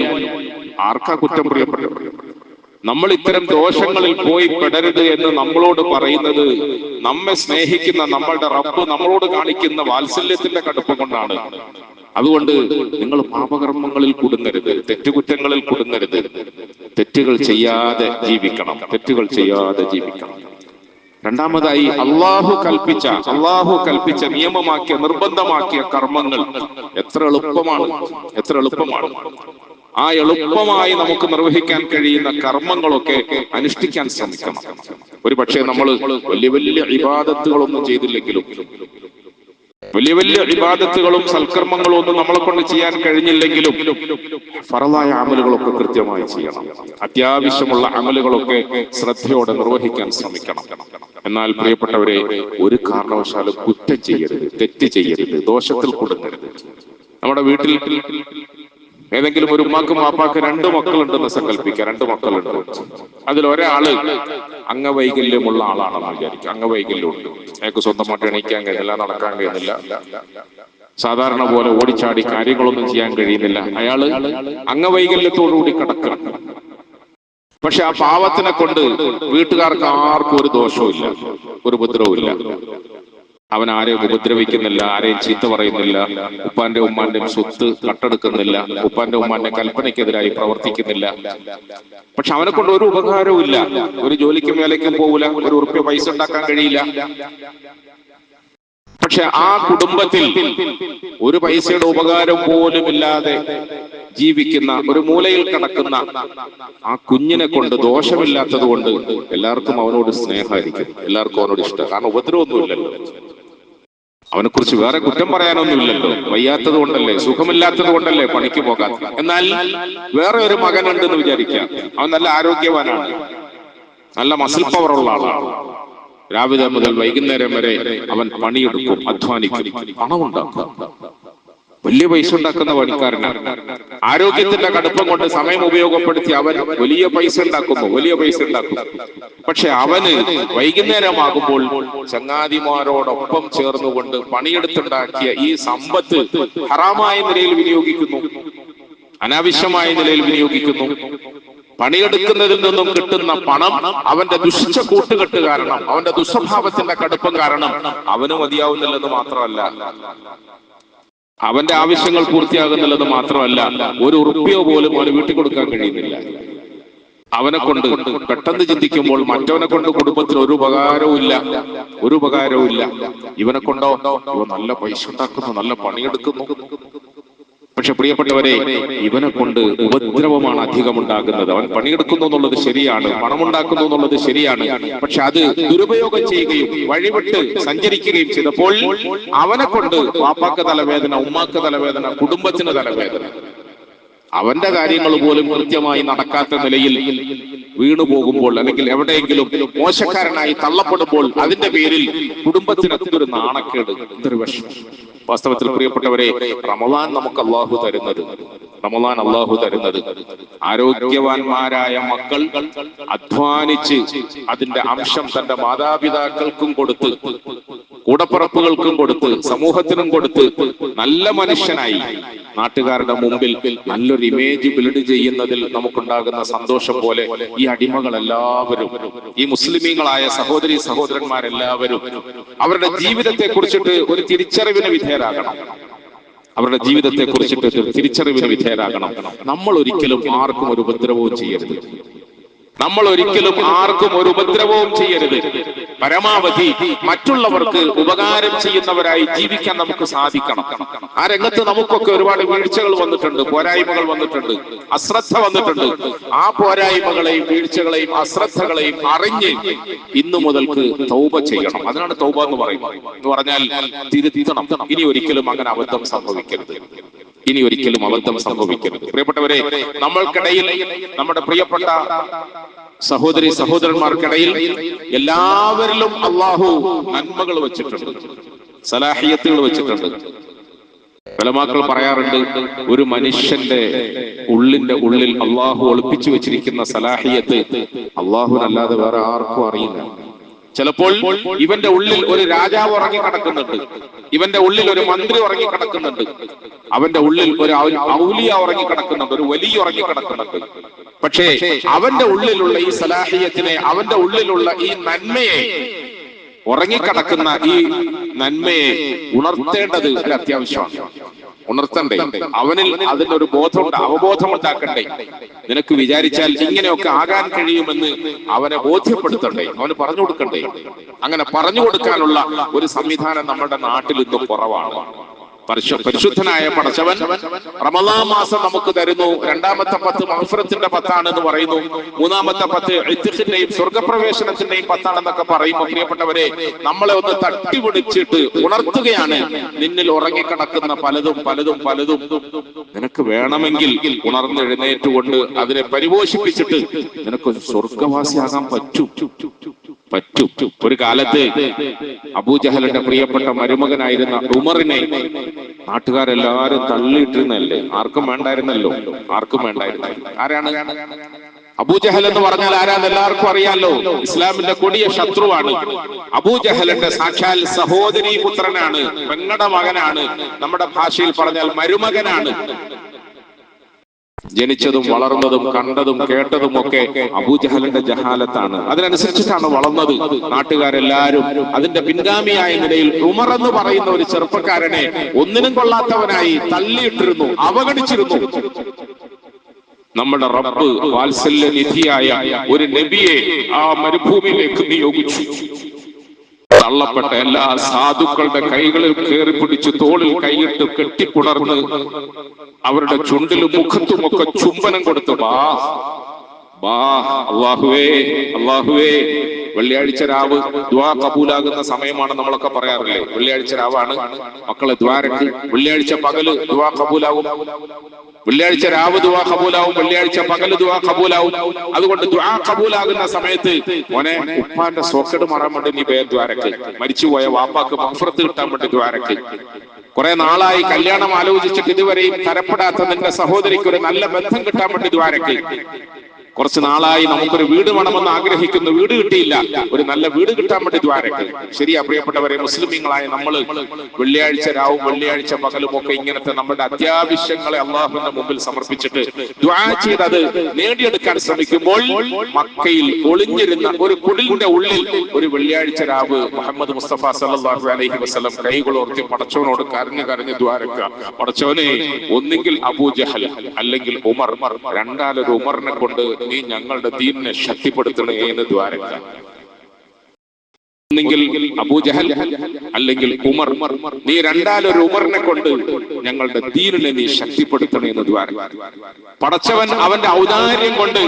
Speaker 1: ആർക്കാ കുറ്റം പ്രിയപ്പെട്ടത്? നമ്മൾ ഇത്തരം ദോഷങ്ങളിൽ പോയി പെടരുത് എന്ന് നമ്മളോട് പറയുന്നത് നമ്മെ സ്നേഹിക്കുന്ന നമ്മളുടെ റബ്ബ് നമ്മളോട് കാണിക്കുന്ന വാത്സല്യത്തിന്റെ കടുപ്പം കൊണ്ടാണ്. അതുകൊണ്ട് നിങ്ങൾ പാപകർമ്മങ്ങളിൽ കുടുങ്ങരുത്, തെറ്റുകുറ്റങ്ങളിൽ കുടുങ്ങരുത്. തെറ്റുകൾ ചെയ്യാതെ ജീവിക്കണം, തെറ്റുകൾ ചെയ്യാതെ ജീവിക്കണം. രണ്ടാമതായി, അള്ളാഹു കൽപ്പിച്ച നിയമമാക്കിയ നിർബന്ധമാക്കിയ കർമ്മങ്ങൾ എത്ര എളുപ്പമാണ്. ആ എളുപ്പമായി നമുക്ക് നിർവഹിക്കാൻ കഴിയുന്ന കർമ്മങ്ങളൊക്കെ അനുഷ്ഠിക്കാൻ ശ്രമിക്കണം. ഒരു പക്ഷേ നമ്മൾ വലിയ വലിയ ഇബാദത്തുകളൊന്നും ചെയ്തില്ലെങ്കിലും, വലിയ ഇബാദത്തുകളും സൽക്കർമ്മങ്ങളും ഒന്നും നമ്മളെ കൊണ്ട് ചെയ്യാൻ കഴിഞ്ഞില്ലെങ്കിലും ഫറളായ അമലുകളൊക്കെ കൃത്യമായി ചെയ്യണം. അത്യാവശ്യമുള്ള അമലുകളൊക്കെ ശ്രദ്ധയോടെ നിർവഹിക്കാൻ ശ്രമിക്കണം. എന്നാൽ പ്രിയപ്പെട്ടവരെ, ഒരു കാരണവശാലും കുറ്റം ചെയ്യരുത്, തെറ്റ് ചെയ്യരുത്, ദോഷത്തിൽ കുടുങ്ങരുത്. നമ്മുടെ വീട്ടിൽ ഏതെങ്കിലും ഒരു ഉമ്മാക്കും വാപ്പാക്ക് 2 മക്കളുണ്ടെന്ന് സങ്കല്പിക്കുക. 2 മക്കളുണ്ട്. അതിലൊരാള് അംഗവൈകല്യമുള്ള ആളാണെന്ന് വിചാരിക്കുക. അംഗവൈകല്യമുണ്ട്, അയാൾക്ക് സ്വന്തമായിട്ട് എണീക്കാൻ കഴിയുന്നില്ല, നടക്കാൻ കഴിയുന്നില്ല, സാധാരണ പോലെ ഓടിച്ചാടി കാര്യങ്ങളൊന്നും ചെയ്യാൻ കഴിയുന്നില്ല. അയാള് അംഗവൈകല്യത്തോടുകൂടി കിടക്കുക. പക്ഷെ ആ പാവത്തിനെ കൊണ്ട് വീട്ടുകാർക്ക് ആർക്കും ഒരു ദോഷവും ഇല്ല, ഒരു ഉപദ്രവവും ഇല്ല. അവൻ ആരെയും ഉപദ്രവിക്കുന്നില്ല, ആരെയും ചീത്ത പറയുന്നില്ല, ഉപ്പാന്റെ ഉമ്മാന്റെയും സ്വത്ത് കട്ടെടുക്കുന്നില്ല, ഉപ്പാന്റെ ഉമ്മാന്റെ കൽപ്പനയ്ക്കെതിരായി പ്രവർത്തിക്കുന്നില്ല. പക്ഷെ അവനെ കൊണ്ട് ഒരു ഉപകാരവും ഇല്ല. ഒരു ജോലിക്കും വേലയ്ക്കും പോകില്ല, ഒരു ഉറുപ്പ്യ പൈസ ഉണ്ടാക്കാൻ കഴിയില്ല. പക്ഷെ ആ കുടുംബത്തിൽ ഒരു പൈസയുടെ ഉപകാരം പോലും ഇല്ലാതെ ജീവിക്കുന്ന, ഒരു മൂലയിൽ കിടക്കുന്ന ആ കുഞ്ഞിനെ കൊണ്ട് ദോഷമില്ലാത്തത് കൊണ്ട് എല്ലാവർക്കും അവനോട് സ്നേഹമായിരിക്കും, എല്ലാവർക്കും അവനോട് ഇഷ്ടം. കാരണം ഉപദ്രവമൊന്നുമില്ലല്ലോ, അവനെ കുറിച്ച് വേറെ കുറ്റം പറയാനൊന്നുമില്ലല്ലോ. വയ്യാത്തത് കൊണ്ടല്ലേ, സുഖമില്ലാത്തത് കൊണ്ടല്ലേ പണിക്ക് പോകാത്ത. എന്നാൽ വേറെ ഒരു മകനുണ്ടെന്ന് വിചാരിക്കാം, അവൻ നല്ല ആരോഗ്യവാനാണ്, നല്ല മസിൽ പവറുള്ള ആളാണ്. രാവിലെ മുതൽ വൈകുന്നേരം വരെ അവൻ പണിയെടുക്കും, അധ്വാനിക്കും, പണമുണ്ടാക്കും. വലിയ പൈസ ഉണ്ടാക്കുന്ന പണിക്കാരനാണ്. ആരോഗ്യത്തിന്റെ കടുപ്പം കൊണ്ട് സമയം ഉപയോഗപ്പെടുത്തി അവൻ വലിയ പൈസ ഉണ്ടാക്കും. പക്ഷെ അവന് വൈകുന്നേരമാകുമ്പോൾ ചങ്ങാതിമാരോടൊപ്പം ചേർന്നുകൊണ്ട് പണിയെടുത്തുണ്ടാക്കിയ ഈ സമ്പത്ത് ഹറാമായ നിലയിൽ വിനിയോഗിക്കുന്നു, അനാവശ്യമായ നിലയിൽ വിനിയോഗിക്കുന്നു. പണിയെടുക്കുന്നതിൽ നിന്നും കിട്ടുന്ന പണം അവന്റെ ദുഷിച്ച കൂട്ടുകെട്ട് കാരണം, അവന്റെ ദുസ്വഭാവത്തിന്റെ കടുപ്പം കാരണം അവന് മതിയാവുന്നില്ലെന്ന് മാത്രമല്ല, അവന്റെ ആവശ്യങ്ങൾ പൂർത്തിയാകുന്നില്ലെന്ന് മാത്രമല്ല, ഒരു ഉറുപ്പിയോ പോലും അവന് വീട്ടിൽ കൊടുക്കാൻ കഴിയുന്നില്ല. അവനെ കൊണ്ട് പെട്ടെന്ന് ചിന്തിക്കുമ്പോൾ മറ്റവനെ കൊണ്ട് കുടുംബത്തിന് ഒരു ഉപകാരവും ഇല്ല. ഇവനെ കൊണ്ടോ ഇവ നല്ല പൈസ ഉണ്ടാക്കുന്നു, നല്ല പണിയെടുക്കുന്നു. പക്ഷെ പ്രിയപ്പെട്ടവരെ, ഇവനെ കൊണ്ട് ഉപദ്രവമാണ് അധികം ഉണ്ടാകുന്നത്. അവൻ പണിയെടുക്കുന്നു എന്നുള്ളത് ശരിയാണ്, പണമുണ്ടാക്കുന്നു എന്നുള്ളത് ശരിയാണ്. പക്ഷെ അത് ദുരുപയോഗം ചെയ്യുകയും വഴിവിട്ട് സഞ്ചരിക്കുകയും ചെയ്തപ്പോൾ അവനെ കൊണ്ട് വാപ്പാക്ക് തലവേദന, ഉമ്മാക്ക് തലവേദന, കുടുംബത്തിന് തലവേദന. അവന്റെ കാര്യങ്ങൾ പോലും കൃത്യമായി നടക്കാത്ത നിലയിൽ വീണു പോകുമ്പോൾ, അല്ലെങ്കിൽ എവിടെയെങ്കിലും മോശക്കാരനായി തള്ളപ്പെടുമ്പോൾ അതിന്റെ പേരിൽ കുടുംബത്തിന് എന്തൊരു നാണക്കേട്, എന്തൊരു വിഷമം. വാസ്തവത്തിൽ പ്രിയപ്പെട്ടവരെ, റമളാൻ നമുക്ക് അള്ളാഹു തരുന്നത് ആരോഗ്യവാന്മാരായ മക്കൾ അധ്വാനിച്ച് അതിന്റെ അംശം തന്റെ മാതാപിതാക്കൾക്കും കൊടുത്ത്, കൂടപ്പിറപ്പുകൾക്കും കൊടുത്ത്, സമൂഹത്തിനും കൊടുത്ത് നല്ല മനുഷ്യനായി നാട്ടുകാരുടെ മുമ്പിൽ നല്ലൊരു ഇമേജ് ബിൽഡ് ചെയ്യുന്നതിൽ നമുക്കുണ്ടാകുന്ന സന്തോഷം പോലെ ഈ അടിമകളെല്ലാവരും, ഈ മുസ്ലിമീങ്ങളായ സഹോദരി സഹോദരന്മാരെല്ലാവരും അവരുടെ ജീവിതത്തെ കുറിച്ചിട്ട് ഒരു തിരിച്ചറിവിന് വിധേയരാകണം. നമ്മൾ ഒരിക്കലും ആർക്കും ഒരു ഉപദ്രവവും ചെയ്യരുത്. പരമാവധി മറ്റുള്ളവർക്ക് ഉപകാരം ചെയ്യുന്നവരായി ജീവിക്കാൻ നമുക്ക് സാധിക്കണം. ആ രംഗത്ത് നമുക്കൊക്കെ ഒരുപാട് വീഴ്ചകൾ വന്നിട്ടുണ്ട്, പോരായ്മകൾ വന്നിട്ടുണ്ട്, അശ്രദ്ധ വന്നിട്ടുണ്ട്. ആ പോരായ്മകളെയും വീഴ്ചകളെയും അശ്രദ്ധകളെയും അറിഞ്ഞ് ഇന്നു മുതൽക്ക് തൗബ ചെയ്യണം. അതിനാണ് തൗബ എന്ന് പറയുന്നത്. എന്ന് പറഞ്ഞാൽ തിരുത്തണം. ഇനി ഒരിക്കലും അങ്ങനെ അബദ്ധം സംഭവിക്കരുത്. പ്രിയപ്പെട്ടവരെ, നമ്മൾക്കിടയിൽ, നമ്മുടെ പ്രിയപ്പെട്ട സഹോദരി സഹോദരന്മാർക്കിടയിൽ എല്ലാവരിലും അള്ളാഹു നന്മകൾ വെച്ചിട്ടുണ്ട്, സലാഹിയത്തുകൾ വെച്ചിട്ടുണ്ട്. ഉലമാക്കൾ പറയാറുണ്ട്, ഒരു മനുഷ്യന്റെ ഉള്ളിൽ അള്ളാഹു ഒളിപ്പിച്ചു വെച്ചിരിക്കുന്ന സലാഹിയത്ത് അള്ളാഹുനല്ലാതെ വേറെ ആർക്കും അറിയില്ല. ചിലപ്പോൾ ഇവന്റെ ഉള്ളിൽ ഒരു രാജാവ് ഉറങ്ങി കിടക്കുന്നുണ്ട്, ഇവന്റെ ഉള്ളിൽ ഒരു മന്ത്രി ഉറങ്ങി കിടക്കുന്നുണ്ട്, അവന്റെ ഉള്ളിൽ ഒരു ഔലിയ ഉറങ്ങി കിടക്കുന്നുണ്ട്, ഒരു വലിയ ഉറങ്ങി കിടക്കുന്നുണ്ട്. പക്ഷേ അവന്റെ ഉള്ളിലുള്ള ഈ സലാഹിയത്തിനെ, അവന്റെ ഉള്ളിലുള്ള ഈ നന്മയെ, ഉറങ്ങിക്കിടക്കുന്ന ഈ നന്മയെ ഉണർത്തേണ്ടത് അത്യാവശ്യമാണ്. ഉണർത്തണ്ടേ, അവനിൽ അതിനൊരു ബോധമുണ്ട്, അവബോധമുണ്ടാക്കണ്ടേ. നിനക്ക് വിചാരിച്ചാൽ ഇങ്ങനെയൊക്കെ ആകാൻ കഴിയുമെന്ന് അവനെ ബോധ്യപ്പെടുത്തണ്ടേ, അവന് പറഞ്ഞു കൊടുക്കണ്ടേ. അങ്ങനെ പറഞ്ഞു കൊടുക്കാനുള്ള ഒരു സംവിധാനം നമ്മുടെ നാട്ടിൽ ഇന്നും കുറവാണ്. പരിശുദ്ധനായ പടച്ചവൻ റമളാൻ മാസം നമുക്ക് തരുന്നു. രണ്ടാമത്തെ 10 മഗ്ഫിറത്തിന്റെ 10 എന്ന് പറയുന്നു. മൂന്നാമത്തെ 10 ഇത്ഖിന്റെയും സ്വർഗപ്രവേശനത്തിന്റെയും 10 എന്നൊക്കെ പറയുമ്പോൾ പ്രിയപ്പെട്ടവരെ, നമ്മളെ ഒന്ന് തട്ടിപിടിച്ചിട്ട് ഉണർത്തുകയാണ്. നിന്നിൽ ഉറങ്ങിക്കിടക്കുന്ന പലതും നിനക്ക് വേണമെങ്കിൽ ഉണർന്നെഴുന്നേറ്റുകൊണ്ട് അതിനെ പരിപോഷിപ്പിച്ചിട്ട് നിനക്കൊരു സ്വർഗവാസിയാകാൻ പറ്റും. ഒരു കാലത്ത് അബൂജഹലിന്റെ പ്രിയപ്പെട്ട മരുമകനായിരുന്ന ഉമറിനെ നാട്ടുകാരെല്ലാരും തള്ളിയിട്ടിരുന്നല്ലേ, ആർക്കും വേണ്ടായിരുന്നല്ലോ. ആരാണ് അബൂജഹൽ എന്ന് പറഞ്ഞാൽ? ആരാന്ന് എല്ലാവർക്കും അറിയാലോ. ഇസ്ലാമിന്റെ കൊടിയ ശത്രുവാണ്. അബൂജഹലിന്റെ സാക്ഷാൽ സഹോദരീ പുത്രനാണ്, പെങ്ങളുടെ മകനാണ്, നമ്മുടെ ഭാഷയിൽ പറഞ്ഞാൽ മരുമകനാണ്. ജനിച്ചതും വളർന്നതും കണ്ടതും കേട്ടതും ഒക്കെ അബൂജഹലിന്റെ ജഹാലത്താണ്. അതിനനുസരിച്ചിട്ടാണ് വളർന്നത്. നാട്ടുകാരെല്ലാരും അതിന്റെ പിൻഗാമിയായ നിലയിൽ ഉമർ എന്ന് പറയുന്ന ഒരു ചെറുപ്പക്കാരനെ ഒന്നിനും കൊള്ളാത്തവനായി തള്ളിയിട്ടിരുന്നു, അവഗണിച്ചിരുന്നു. നമ്മുടെ റബ്ബ് വാത്സല്യനിധിയായ ഒരു നബിയെ ആ മരുഭൂമിയിലേക്ക് നിയോഗിച്ചു. തള്ളപ്പെട്ട എല്ലാ സാധുക്കളുടെ കൈകളിൽ കയറി പിടിച്ച് തോളിൽ കൈയിട്ട് കെട്ടിപ്പുണർന്ന് അവരുടെ ചുണ്ടിലും മുഖത്തുമൊക്കെ ചുംബനം കൊടുത്തു. അല്ലാഹുവേ, വെള്ളിയാഴ്ച രാവ് ദുആ കബൂലാകുന്ന സമയമാണ് നമ്മളൊക്കെ പറയാറില്ലേ? വെള്ളിയാഴ്ച രാവാണ് മക്കളെ ദ്വാരക്ക്. വെള്ളിയാഴ്ച പകല് ദുആ കബൂലാവും, വെള്ളിയാഴ്ച രാവ് ദുആ കബൂലാവും, വെള്ളിയാഴ്ച പകല് ദുആ കബൂലാവും. അതുകൊണ്ട് ദുആ കബൂലാകുന്ന സമയത്ത് മോനെ, ഉപ്പാന്റെ സോക്കട് മാറാൻ വേണ്ടി നീ ദ്വാരക്ക്, മരിച്ചുപോയ വാപ്പാക്ക് മഗ്ഫിറത്ത് കിട്ടാൻ വേണ്ടി ദ്വാരക്ക്. കുറെ നാളായി കല്യാണം ആലോചിച്ചിട്ട് ഇതുവരെയും തരപ്പെടാത്ത നിന്റെ സഹോദരിക്ക് ഒരു നല്ല ബന്ധം കിട്ടാൻ വേണ്ടി ദ്വാരക്ക്. കുറച്ച് നാളായി നമുക്കൊരു വീട് വേണമെന്ന് ആഗ്രഹിക്കുന്നു, വീട് കിട്ടിയില്ല, ഒരു നല്ല വീട് കിട്ടാൻ വേണ്ടി ദ്വാരക്ക്. ശരിയാ പ്രിയപ്പെട്ടവരെ, മുസ്ലിമീങ്ങളായ നമ്മൾ വെള്ളിയാഴ്ച രാവും വെള്ളിയാഴ്ച പകലും ഒക്കെ ഇങ്ങനത്തെ നമ്മുടെ അത്യാവശ്യങ്ങളെ അള്ളാഹുവിന്റെ മുമ്പിൽ സമർപ്പിച്ചിട്ട് ദ്വാ ചെയ്ത് അത് നേടിയെടുക്കാൻ ശ്രമിക്കുമ്പോൾ മക്കയിൽ ഒളിഞ്ഞിരുന്ന ഒരു കുടിലിന്റെ ഉള്ളിൽ ഒരു വെള്ളിയാഴ്ച രാവ് മുഹമ്മദ് മുസ്തഫ സല്ലല്ലാഹു അലൈഹി വസല്ലം കൈകളോർത്തി പടച്ചവനോട് കരഞ്ഞു കരഞ്ഞു ദ്വാരക്ക. പടച്ചവനെ, ഒന്നെങ്കിൽ അബൂ ജഹൽ അല്ലെങ്കിൽ ഉമർ, രണ്ടാലൊരു ഉമറിനെ കൊണ്ട് നീ ഞങ്ങളുടെ ദീനിനെ ശക്തിപ്പെടുത്തണേ എന്ന് ദ്വാരക്ക. ഒന്നെങ്കിൽ അബൂ ജഹൽ അല്ലെങ്കിൽ ഉമർ, നീ രണ്ടാലൊരു ഉമറിനെ കൊണ്ട് ഞങ്ങളുടെ ദീനിനെ നീ ശക്തിപ്പെടുത്തണേ എന്ന് ദ്വാരക്ക. പടച്ചവൻ അവന്റെ ഔദാര്യം കൊണ്ട്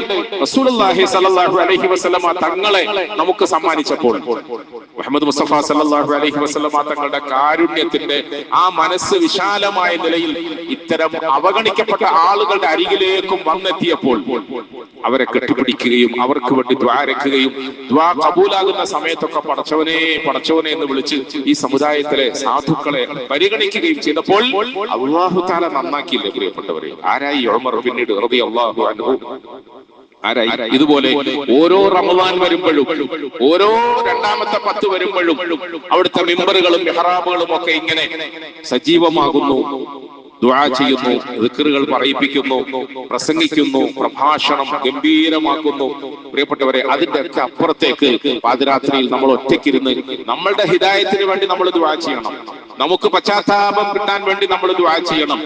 Speaker 1: റസൂലുള്ളാഹി സ്വല്ലല്ലാഹു അലൈഹി വസല്ലമ തങ്ങളെ നമുക്ക് സമ്മാനിച്ചപ്പോൾ മുഹമ്മദ് മുസ്തഫ സല്ലല്ലാഹു അലൈഹി വസല്ലമ തങ്ങളുടെ കാരുണ്യത്തിന്റെ ആ മനസ്സ് വിശാലമായ നിലയിൽ ഇത്തരം അവഗണിക്കപ്പെട്ട ആളുകളുടെ അരികിലേക്കും വന്നെത്തിയപ്പോൾ അവരെ കെട്ടിപ്പിടിക്കുകയും അവർക്ക് വേണ്ടി ദ്വാരക്കുകയും ദ്വാ കബൂലാകുന്ന സമയത്തൊക്കെ പടച്ചവനെ പടച്ചവനെ എന്ന് വിളിച്ച് ഈ സമുദായത്തിലെ സാധുക്കളെ പരിഗണിക്കുകയും ചെയ്തപ്പോൾ അല്ലാഹു തആല നന്നാക്കിയില്ലേ പ്രിയപ്പെട്ടവരെ? ആരായി ഉമർ പിന്നീട് റളിയല്ലാഹു അൻഹു? ആരായി? ഇതുപോലെ ഓരോ റമദാൻ വരുമ്പോഴും ഓരോ രണ്ടാമത്തെ 10 വരുമ്പോഴും അവിടുത്തെ മിമ്പറുകളും മിഹ്റാബുകളും ഒക്കെ ഇങ്ങനെ സജീവമാകുന്നു, ദുആ ചെയ്യുന്നു, ദിക്റുകൾ പറയിപ്പിക്കുന്നു, പ്രസംഗിക്കുന്നു, പ്രഭാഷണം ഗംഭീരമാക്കുന്നു. പ്രിയപ്പെട്ടവരെ, അതിന്റെ ഒക്കെ അപ്പുറത്തേക്ക് പാതിരാത്രിയിൽ നമ്മൾ ഒറ്റയ്ക്കിരുന്ന് നമ്മളുടെ ഹിദായത്തിന് വേണ്ടി നമ്മൾ ദുആ ചെയ്യണം. നമുക്ക് പശ്ചാത്താപം കിട്ടാൻ വേണ്ടി നമ്മൾ ദുആ ചെയ്യണം.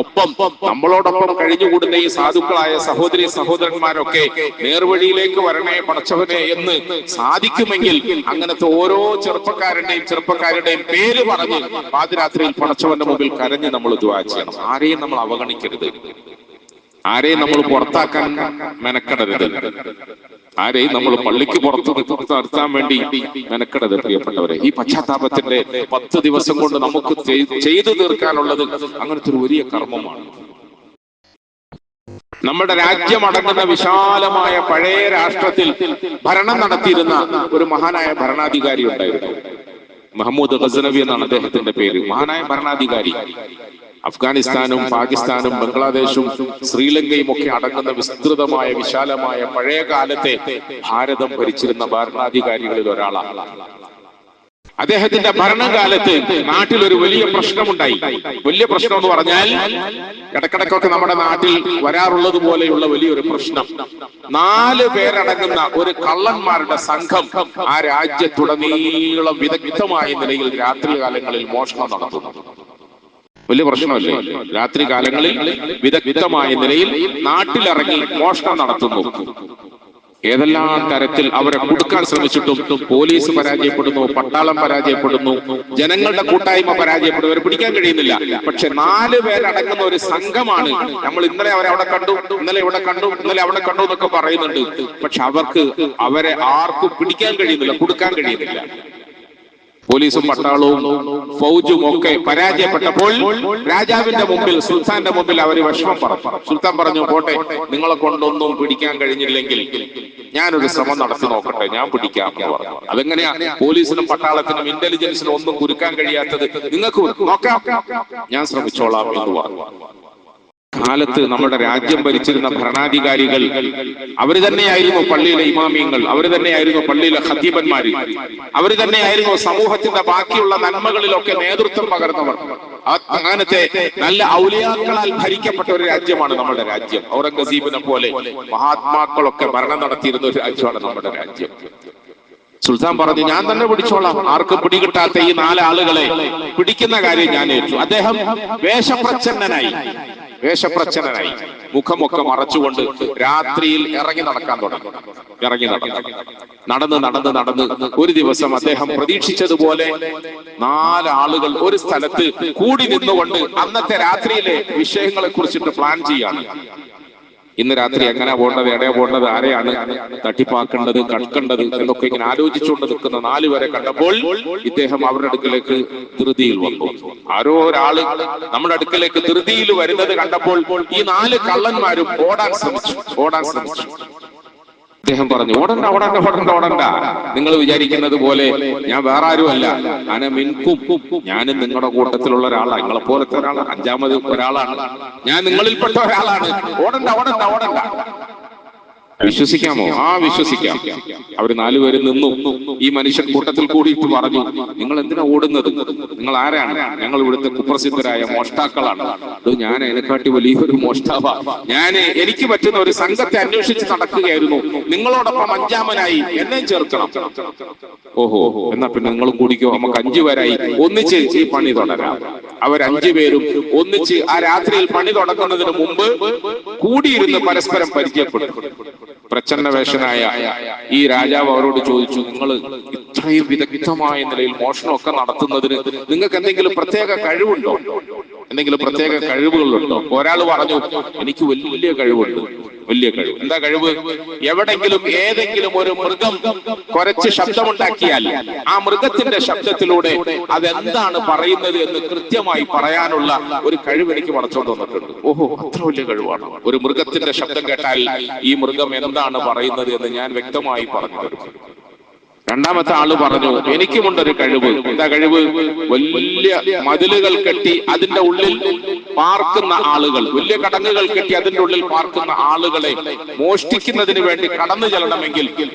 Speaker 1: ഒപ്പം നമ്മളോടൊപ്പം കഴിഞ്ഞുകൂടുന്ന ഈ സാധുക്കളായ സഹോദരി സഹോദരന്മാരൊക്കെ നേർവഴിയിലേക്ക് വരണേ പടച്ചവനെ എന്ന് സാധിക്കുമെങ്കിൽ അങ്ങനത്തെ ഓരോ ചെറുപ്പക്കാരുടെയും പേര് പറഞ്ഞ് പാതിരാത്രിയിൽ പടച്ചവന്റെ മുമ്പിൽ കരഞ്ഞ് നമ്മൾ ദുആ ചെയ്യണം. ആരെയും നമ്മൾ അവഗണിക്കരുത്, ആരെയും നമ്മൾ പുറത്താക്കാൻ മെനക്കെടരുത്, ആരെയും നമ്മൾ പള്ളിക്ക് പുറത്ത് നിർത്താൻ വേണ്ടി മെനക്കെടരുത്. പ്രിയപ്പെട്ടവരെ, ഈ പശ്ചാത്താപത്തിന്റെ 10 ദിവസം കൊണ്ട് നമുക്ക് ചെയ്തു തീർക്കാനുള്ളത് അങ്ങനത്തെ ഒരു വലിയ കർമ്മമാണ്. നമ്മുടെ രാജ്യം അടങ്ങുന്ന വിശാലമായ പഴയ രാഷ്ട്രത്തിൽ ഭരണം നടത്തിയിരുന്ന ഒരു മഹാനായ ഭരണാധികാരി ഉണ്ടായിരുന്നു. മഹ്മൂദ് ഗസ്നവി എന്നാണ് അദ്ദേഹത്തിന്റെ പേര്. മഹാനായ ഭരണാധികാരി. അഫ്ഗാനിസ്ഥാനും പാകിസ്ഥാനും ബംഗ്ലാദേശും ശ്രീലങ്കയും ഒക്കെ അടങ്ങുന്ന വിസ്തൃതമായ വിശാലമായ പഴയ കാലത്തെ ഭാരതം ഭരിച്ചിരുന്ന ഭരണാധികാരികളിൽ ഒരാളാണ്. അദ്ദേഹത്തിന്റെ ഭരണകാലത്ത് നാട്ടിൽ ഒരു വലിയ പ്രശ്നമുണ്ടായി. വലിയ പ്രശ്നം എന്ന് പറഞ്ഞാൽ ഇടക്കിടക്കൊക്കെ നമ്മുടെ നാട്ടിൽ വരാറുള്ളത് പോലെയുള്ള വലിയൊരു പ്രശ്നം. 4 പേരടങ്ങുന്ന ഒരു കള്ളന്മാരുടെ സംഘം ആ രാജ്യത്തുടനീളം വിദഗ്ധമായ നിലയിൽ രാത്രി കാലങ്ങളിൽ മോഷണം നടത്തുന്നു. വലിയ പ്രശ്നമല്ലേ? രാത്രി കാലങ്ങളിൽ വിദഗ്ധമായ നിലയിൽ നാട്ടിലിറങ്ങി മോഷണം നടത്തുന്നു. ഏതെല്ലാം തരത്തിൽ അവരെ കൊടുക്കാൻ ശ്രമിച്ചിട്ടും പോലീസ് പരാജയപ്പെടുന്നു, പട്ടാളം പരാജയപ്പെടുന്നു, ജനങ്ങളുടെ കൂട്ടായ്മ പരാജയപ്പെടുന്നു, അവരെ പിടിക്കാൻ കഴിയുന്നില്ല. പക്ഷെ 4 പേരടങ്ങുന്ന ഒരു സംഘമാണ്. നമ്മൾ ഇന്നലെ അവരവിടെ കണ്ടു, ഇന്നലെ ഇവിടെ കണ്ടു, ഇന്നലെ അവിടെ കണ്ടു എന്നൊക്കെ പറയുന്നുണ്ട്. പക്ഷെ അവരെ ആർക്കും പിടിക്കാൻ കഴിയുന്നില്ല, കൊടുക്കാൻ കഴിയുന്നില്ല. പോലീസും പട്ടാളവും ഫൗജും ഒക്കെ പരാജയപ്പെട്ടപ്പോൾ രാജാവിന്റെ മുമ്പിൽ, സുൽത്താന്റെ മുമ്പിൽ അവർ വിഷമം പറഞ്ഞു. സുൽത്താൻ പറഞ്ഞു, പോട്ടെ, നിങ്ങളെ കൊണ്ടൊന്നും പിടിക്കാൻ കഴിഞ്ഞില്ലെങ്കിൽ ഞാനൊരു ശ്രമം നടത്തി നോക്കട്ടെ, ഞാൻ പിടിക്കാം എന്ന് പറഞ്ഞു. അതെങ്ങനെയാ പോലീസിനും പട്ടാളത്തിനും ഇന്റലിജൻസിനും ഒന്നും കുരുക്കാൻ കഴിയാത്തത്? നിങ്ങൾക്ക് നോക്കാം, ഞാൻ ശ്രമിച്ചോളാം എന്ന് പറഞ്ഞു. കാലത്ത് നമ്മുടെ രാജ്യം ഭരിച്ചിരുന്ന ഭരണാധികാരികൾ അവർ തന്നെയായിരുന്നു പള്ളിയിലെ ഇമാമിയങ്ങൾ, അവർ തന്നെയായിരുന്നു പള്ളിയിലെ ഖത്തീബന്മാര്, അവർ തന്നെയായിരുന്നു സമൂഹത്തിന്റെ ബാക്കിയുള്ള നന്മകളിലൊക്കെ നേതൃത്വം പകർന്നവർ. അങ്ങനത്തെ നല്ല ഔലിയാക്കളാൽ ഭരിക്കപ്പെട്ട ഒരു രാജ്യമാണ് നമ്മുടെ രാജ്യം. ഔറംഗസീബിനെ പോലെ മഹാത്മാക്കളൊക്കെ ഭരണം നടത്തിയിരുന്ന ഒരു രാജ്യമാണ് നമ്മുടെ രാജ്യം. സുൽത്താൻ പറഞ്ഞു, ഞാൻ തന്നെ പിടിച്ചോളാം, ആർക്കും പിടികിട്ടാത്ത ഈ 4 ആളുകളെ പിടിക്കുന്ന കാര്യം ഞാൻ ഏറ്റു. അദ്ദേഹം വേഷപ്രച്ഛന്നനായി മുഖമൊക്കെ മറച്ചുകൊണ്ട് രാത്രിയിൽ ഇറങ്ങി നടക്കാൻ തുടങ്ങി. നടന്ന് ഒരു ദിവസം അദ്ദേഹം പ്രതീക്ഷിച്ചതുപോലെ 4 ആളുകൾ ഒരു സ്ഥലത്ത് കൂടി നിന്നുകൊണ്ട് അന്നത്തെ രാത്രിയിലെ വിഷയങ്ങളെ കുറിച്ചിട്ട് പ്ലാൻ ചെയ്യാണ്. ഇന്ന് രാത്രി എങ്ങനെ പോകേണ്ടത്, എടേ പോകേണ്ടത്, ആരെയാണ് തട്ടിപ്പാക്കേണ്ടത്, കടക്കേണ്ടത് എന്നൊക്കെ ഇങ്ങനെ ആലോചിച്ചുകൊണ്ട് നിൽക്കുന്ന 4 പേരെ കണ്ടപ്പോൾ ഇദ്ദേഹം അവരുടെ അടുക്കലേക്ക് ധൃതിയിൽ വന്നു. ആരോ ഒരാള് നമ്മുടെ അടുക്കലേക്ക് ധൃതിയിൽ വരുന്നത് കണ്ടപ്പോൾ ഈ 4 കള്ളന്മാരും ഓടാൻ ശ്രമിച്ചു. അദ്ദേഹം പറഞ്ഞു, ഓടണ്ട ഓടണ്ട ഓടണ്ട ഓടണ്ട, നിങ്ങൾ വിചാരിക്കുന്നത് പോലെ ഞാൻ വേറെ ആരുമല്ല, അന മിൻകും, ഞാനും നിങ്ങളുടെ കൂട്ടത്തിലുള്ള ഒരാളാണ്, നിങ്ങളെ പോലത്തെ ഒരാളാണ്, അഞ്ചാമത് ഒരാളാണ്, ഞാൻ നിങ്ങളിൽപ്പെട്ട ഒരാളാണ്, ഓടണ്ട ഓടണ്ട ഓടണ്ട. വിശ്വസിക്കാമോ? ആ വിശ്വസിക്കാം. അവര് നാലുപേരും നിന്നു. ഈ മനുഷ്യൻ കൂട്ടത്തിൽ കൂടിയിട്ട് പറഞ്ഞു, നിങ്ങൾ എന്തിനാ ഓടുന്നത്? നിങ്ങൾ ആരാണ്? ഞങ്ങൾ ഇവിടുത്തെ കുപ്രസിദ്ധരായ മോഷ്ടാക്കളാണ്. ഞാൻ അതിനെക്കാട്ടി വലിയൊരു മോഷ്ടാവാ. എനിക്ക് പറ്റുന്ന ഒരു സംഘത്തെ അന്വേഷിച്ച് നടക്കുകയായിരുന്നു. നിങ്ങളോടൊപ്പം അഞ്ചാമനായി എന്നെ ചേർക്കണം. ഓഹോ, എന്നാ പിന്നെ നിങ്ങളും കൂടിക്കോ, നമുക്ക് 5 പേരായി ഒന്നിച്ച് ഈ പണി തുടരാം. അവർ 5 പേരും ഒന്നിച്ച് ആ രാത്രിയിൽ പണി തുടങ്ങുന്നതിന് മുമ്പ് കൂടിയിരുന്ന് പരസ്പരം പരിചയപ്പെട്ടു. പ്രച്ഛന്നവേഷനായ ഈ രാജാവ് അവരോട് ചോദിച്ചു, നിങ്ങൾ ഇത്രയും വിദഗ്ധമായ നിലയിൽ മോഷണമൊക്കെ നടത്തുന്നതിന് നിങ്ങൾക്ക് എന്തെങ്കിലും പ്രത്യേക കഴിവുണ്ടോ? എന്തെങ്കിലും പ്രത്യേക കഴിവുകളുണ്ടോ? ഒരാൾ പറഞ്ഞു, എനിക്ക് വലിയ കഴിവുണ്ട്. വലിയ കഴിവ്. എന്താ കഴിവ്? എവിടെങ്കിലും ഏതെങ്കിലും ഒരു മൃഗം കുറച്ച് ശബ്ദമുണ്ടാക്കിയാൽ ആ മൃഗത്തിന്റെ ശബ്ദത്തിലൂടെ അതെന്താണ് പറയുന്നത് എന്ന് കൃത്യമായി പറയാനുള്ള ഒരു കഴിവ് എനിക്ക് പടച്ചോണ്ട് വന്നിട്ടുണ്ട്. ഓഹോ, അത്ര വലിയ കഴിവാണ്. ഒരു മൃഗത്തിന്റെ ശബ്ദം കേട്ടാൽ ഈ മൃഗം എന്താണ് പറയുന്നത് എന്ന് ഞാൻ വ്യക്തമായി പറഞ്ഞു തരും. രണ്ടാമത്തെ ആള് പറഞ്ഞു, എനിക്കുമുണ്ടൊരു കഴിവ്. എന്താ കഴിവ്? വലിയ മതിലുകൾ കെട്ടി അതിന്റെ ഉള്ളിൽ പാർക്കുന്ന ആളുകൾ, വലിയ കടങ്ങുകൾ കെട്ടി അതിന്റെ ഉള്ളിൽ പാർക്കുന്ന ആളുകളെ മോഷ്ടിക്കുന്നതിന് വേണ്ടി കടന്നു ചെല്ലണമെങ്കിൽ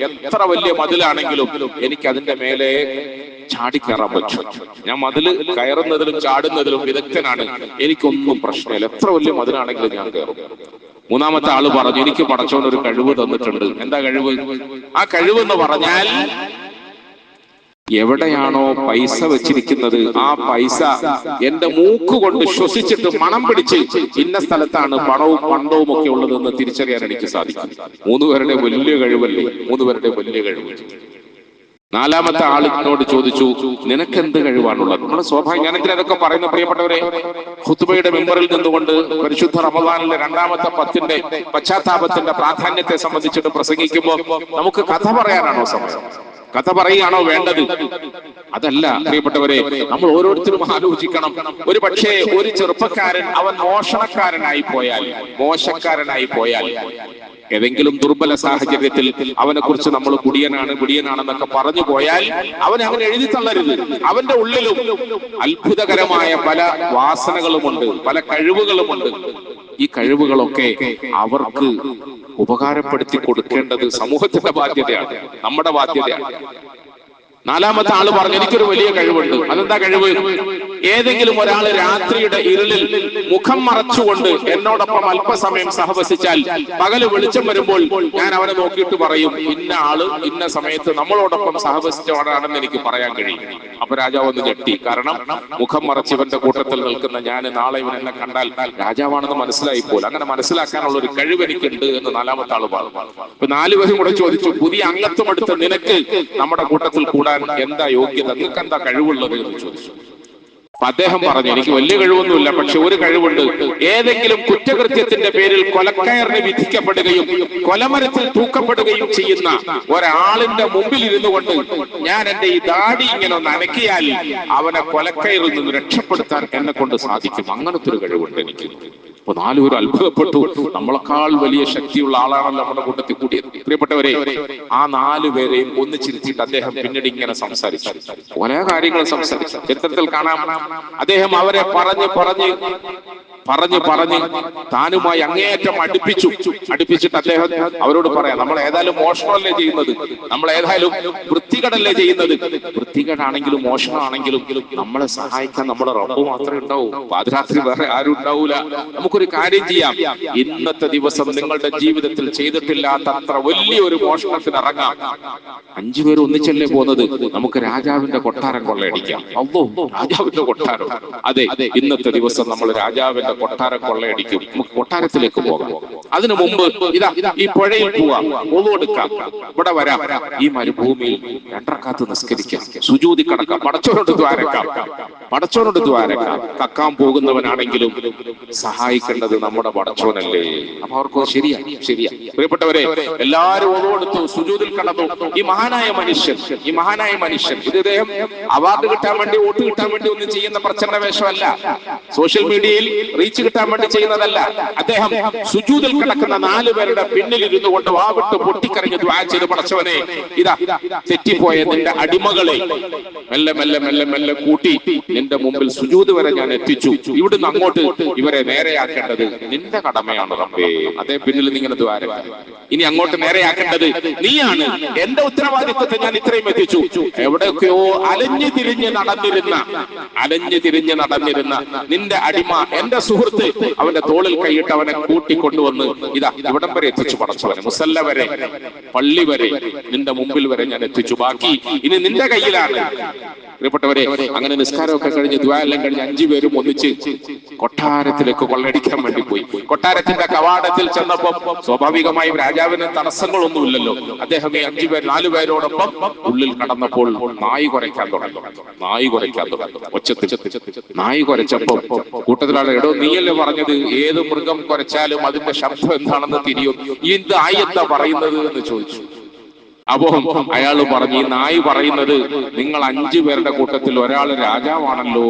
Speaker 1: എത്ര വലിയ മതിലാണെങ്കിലും എനിക്ക് അതിന്റെ മേലെ ചാടിക്കയറാൻ പറ്റും. ഞാൻ മതില് കയറുന്നതിലും ചാടുന്നതിലും വിദഗ്ധനാണ്. എനിക്കൊന്നും പ്രശ്നമില്ല. എത്ര വലിയ മതിലാണെങ്കിലും ഞാൻ കയറും. മൂന്നാമത്തെ ആള് പറഞ്ഞു, എനിക്ക് പടച്ചോൻ ഒരു കഴിവ് തന്നിട്ടുണ്ട്. എന്താ കഴിവ്? ആ കഴിവ് എന്ന് പറഞ്ഞാൽ എവിടെയാണോ പൈസ വെച്ചിരിക്കുന്നത് ആ പൈസ എന്റെ മൂക്ക് കൊണ്ട് ശ്വസിച്ചിട്ട് മണം പിടിച്ച് ഇന്ന സ്ഥലത്താണ് പണവും പണ്ടവും ഒക്കെ ഉള്ളതെന്ന് തിരിച്ചറിയാൻ എനിക്ക് സാധിക്കും. 3 പേരുടെ വലിയ കഴിവല്ലേ? 3 പേരുടെ വലിയ കഴിവ്. നാലാമത്തെ ആളിനോട് ചോദിച്ചു, നിനക്കെന്ത് കഴിവാണുള്ളത്? നമ്മുടെ സ്വാഭാവിക ജ്ഞാനത്തിൽ അതൊക്കെ പറയുന്ന പ്രിയപ്പെട്ടവരെ, ഖുത്ബയുടെ മെമ്പറിൽ നിന്നുകൊണ്ട് പരിശുദ്ധ റമദാനിലെ 2ാമത്തെ 10ന്റെ പശ്ചാത്താപത്തിന്റെ പ്രാധാന്യത്തെ സംബന്ധിച്ചിട്ട് പ്രസംഗിക്കുമ്പോൾ നമുക്ക് കഥ പറയാനാണോ സമയം? കഥ പറയുകയാണോ വേണ്ടത്? അതല്ല പ്രിയപ്പെട്ടവരെ, നമ്മൾ ഓരോരുത്തരും ആലോചിക്കണം. ഒരു പക്ഷേ ഒരു ചെറുപ്പക്കാരൻ അവൻ മോഷണക്കാരനായി പോയാൽ, മോശക്കാരനായി പോയാൽ, ഏതെങ്കിലും ദുർബല സാഹചര്യത്തിൽ അവനെ കുറിച്ച് നമ്മൾ കുടിയനാണെന്നൊക്കെ പറഞ്ഞു പോയാൽ അവൻ അങ്ങനെ എഴുതി തള്ളരുത്. അവന്റെ ഉള്ളിലും അത്ഭുതകരമായ പല വാസനകളുമുണ്ട്, പല കഴിവുകളുമുണ്ട്. ഈ കഴിവുകളൊക്കെ അവർക്ക് ഉപകാരപ്പെടുത്തി കൊടുക്കേണ്ടത് സമൂഹത്തിന്റെ ബാധ്യതയാണ്, നമ്മുടെ ബാധ്യതയാണ്. നാലാമത്തെ ആള് പറഞ്ഞു, എനിക്കൊരു വലിയ കഴിവുണ്ട്. അതെന്താ കഴിവ്? ഏതെങ്കിലും ഒരാൾ രാത്രിയുടെ ഇരുളിൽ മുഖം മറച്ചുകൊണ്ട് എന്നോടൊപ്പം അല്പസമയം സഹവസിച്ചാൽ പകല് വെളിച്ചം വരുമ്പോൾ ഞാൻ അവനെ നോക്കിയിട്ട് പറയും, ഇന്ന ആള് ഇന്ന സമയത്ത് നമ്മളോടൊപ്പം സഹവസിച്ചവനാണെന്ന് എനിക്ക് പറയാൻ കഴിയും. അപ്പൊ രാജാവ് ഒന്ന് ഞെട്ടി. കാരണം മുഖം മറച്ചവന്റെ കൂട്ടത്തിൽ നിൽക്കുന്ന ഞാൻ നാളെ ഇവൻ എന്നെ കണ്ടാൽ രാജാവാണെന്ന് മനസ്സിലായി പോലെ. അങ്ങനെ മനസ്സിലാക്കാനുള്ള ഒരു കഴിവ് എനിക്കുണ്ട് എന്ന് നാലാമത്തെ ആള് പറഞ്ഞു. അപ്പൊ 4 പേരും കൂടെ ചോദിച്ചു, പുതിയ അംഗത്വം എടുത്ത് നിനക്ക് നമ്മുടെ കൂട്ടത്തിൽ കൂടാൻ എന്താ യോഗ്യത? നിങ്ങൾക്ക് എന്താ കഴിവുള്ളത് എന്ന് ചോദിച്ചു. അപ്പൊ അദ്ദേഹം പറഞ്ഞു, എനിക്ക് വലിയ കഴിവൊന്നുമില്ല, പക്ഷെ ഒരു കഴിവുണ്ട്. ഏതെങ്കിലും കുറ്റകൃത്യത്തിന്റെ പേരിൽ കൊലക്കയറിന് വിധിക്കപ്പെടുകയും കൊലമരത്തിൽ തൂക്കപ്പെടുകയും ചെയ്യുന്ന ഒരാളിന്റെ മുമ്പിൽ ഇരുന്നു കൊണ്ട് ഞാൻ എന്റെ ഈ ദാടി ഇങ്ങനെ ഒന്ന് അനക്കിയാൽ അവനെ കൊലക്കയറിൽ നിന്ന് രക്ഷപ്പെടുത്താൻ എന്നെ കൊണ്ട് സാധിക്കും. അങ്ങനത്തെ ഒരു കഴിവുണ്ട് എനിക്ക്. അപ്പൊ 4 പേരും അത്ഭുതപ്പെട്ടു. നമ്മളെക്കാൾ വലിയ ശക്തിയുള്ള ആളാണല്ലോ നമ്മുടെ കൂട്ടത്തിൽ കൂടിയത്. പ്രിയപ്പെട്ടവരെ, ആ 4 പേരെയും ഒന്നിച്ചിരുത്തിയിട്ട് അദ്ദേഹം പിന്നീട് ഇങ്ങനെ സംസാരിച്ചു. പല കാര്യങ്ങൾ സംസാരിച്ചു. ചരിത്രത്തിൽ കാണാം, അദ്ദേഹം അവരെ പറഞ്ഞ് താനുമായി അങ്ങേയറ്റം അടുപ്പിച്ചിട്ട് അദ്ദേഹം അവരോട് പറയാം, നമ്മൾ ഏതായാലും മോഷണമല്ലേ ചെയ്യുന്നത്, നമ്മൾ ഏതായാലും വൃത്തികേടല്ലേ ചെയ്യുന്നത്. വൃത്തികേടാണെങ്കിലും മോഷണമാണെങ്കിലും നമ്മളെ സഹായിക്കാൻ നമ്മുടെ റബ്ബ് മാത്രമേ ഉണ്ടാവൂ. പാതിരാത്രി വേറെ ആരും ഉണ്ടാവൂല. നമുക്കൊരു കാര്യം ചെയ്യാം, ഇന്നത്തെ ദിവസം നിങ്ങളുടെ ജീവിതത്തിൽ ചെയ്തിട്ടില്ലാത്ത അത്ര വലിയൊരു മോഷണത്തിന് ഇറങ്ങാം. 5 പേര് ഒന്നിച്ചല്ലേ പോകുന്നത്, നമുക്ക് രാജാവിന്റെ കൊട്ടാരം കൊള്ളയടിക്കാം. അല്ലോ, രാജാവിന്റെ കൊട്ടാരം. അതെ, ഇന്നത്തെ ദിവസം നമ്മൾ രാജാവിന്റെ കൊട്ടാരം കൊള്ളയടിക്കും. നമുക്ക് കൊട്ടാരത്തിലേക്ക് പോകാം. അതിനു മുമ്പ് ഇതാ ഈ പുഴയിൽ പോവാം, ഒന്നുകൊടുക്കാം, ഇവിടെ വരാം, ഈ മരുഭൂമിയിൽ 2 റക്അത്ത് നിസ്കരിക്കാം, സുജൂദി കടക്കാം, പടച്ചോനോട് ദ്വാരക്കാം. കക്കാൻ പോകുന്നവനാണെങ്കിലും സഹായിക്കേണ്ടത് നമ്മുടെ പടച്ചോനല്ലേ. അപ്പൊ അവർക്ക് ശരിയാ. പ്രിയപ്പെട്ടവരെ, എല്ലാവരും ഒന്നുകൊടുത്തു, സുജൂദിൽ കടന്നു. ഈ മഹാനായ മനുഷ്യൻ ഇദ്ദേഹം അവാർഡ് കിട്ടാൻ വേണ്ടി, വോട്ട് കിട്ടാൻ വേണ്ടി ഒന്നും ചെയ്യുന്ന പ്രചരണ വേഷമല്ല. സോഷ്യൽ മീഡിയയിൽ ജയിച്ചു കിട്ടാൻ വേണ്ടി ചെയ്യുന്നതല്ല. അദ്ദേഹം സുജൂദിൽ കിടക്കുന്ന 4 പേരുടെ പിന്നിൽ ഇരുന്നു കൊണ്ട് വാവിട്ട് പൊട്ടിക്കരഞ്ഞ് ദുആ ചെയ്ത്, പടച്ചവനെ ഇതാ തെറ്റിപ്പോയ നിന്റെ അടിമകളെ മെല്ലെ മെല്ലെ മെല്ലെ മെല്ലെ കൂട്ടി നിന്റെ മുമ്പിൽ സുജൂദ് വരെ ഞാൻ എത്തിച്ചു. ഇവിടുന്ന് അങ്ങോട്ട് ഇവരെ നേരെയാക്കേണ്ടത് നിന്റെ കടമയാണ് റബ്ബേ. അതേ പിന്നിൽ ഇങ്ങനെ ദ്വാരം, ഇനി അങ്ങോട്ട് നേരെയാക്കേണ്ടത് നീയാണ്. എന്റെ ഉത്തരവാദിത്വത്തെ ഞാൻ ഇത്രയും എത്തിച്ചു. എവിടെയൊക്കെയോ അലഞ്ഞു തിരിഞ്ഞ് നടന്നിരുന്ന നിന്റെ അടിമ, എന്റെ സുഹൃത്ത്, അവന്റെ തോളിൽ കൈയിട്ട് അവനെ കൂട്ടിക്കൊണ്ടുവന്ന് ഇതാ ഇവിടം വരെ എത്തിച്ചു പടച്ചവനെ. മുസല്ല വരെ, പള്ളി വരെ, നിന്റെ മുമ്പിൽ വരെ ഞാൻ എത്തിച്ചു. ബാക്കി ഇനി നിന്റെ കയ്യിലാണ്. പ്രിയപ്പെട്ടവരെ, അങ്ങനെ നിസ്കാരമൊക്കെ കഴിഞ്ഞ് ദുആ എല്ലാം കഴിഞ്ഞ് 5 പേരും ഒന്നിച്ച് കൊട്ടാരത്തിലേക്ക് കൊള്ളയടിക്കാൻ വേണ്ടി പോയി. കൊട്ടാരത്തിന്റെ കവാടത്തിൽ ചെന്നപ്പോൾ സ്വാഭാവികമായും രാജാവിന് തടസ്സങ്ങളൊന്നുമില്ലല്ലോ. അദ്ദേഹം ഈ 4 പേരോടൊപ്പം ഉള്ളിൽ കടന്നപ്പോൾ നായി കുരയ്ക്കാൻ തുടങ്ങി. ഒച്ചത്തിൽ നായി കുരച്ചപ്പോ കൂട്ടത്തിലാണ്, എടോ നീയല്ലേ പറഞ്ഞത് ഏത് മൃഗം കുരച്ചാലും അതിന്റെ ശബ്ദം എന്താണെന്ന് തിരിയും, ഈ നായി എന്താ പറയുന്നത് എന്ന് ചോദിച്ചു. അപ്പോ അയാൾ പറഞ്ഞു, ഈ നായി പറയുന്നത് നിങ്ങൾ 5 പേരുടെ കൂട്ടത്തിൽ ഒരാൾ രാജാവാണല്ലോ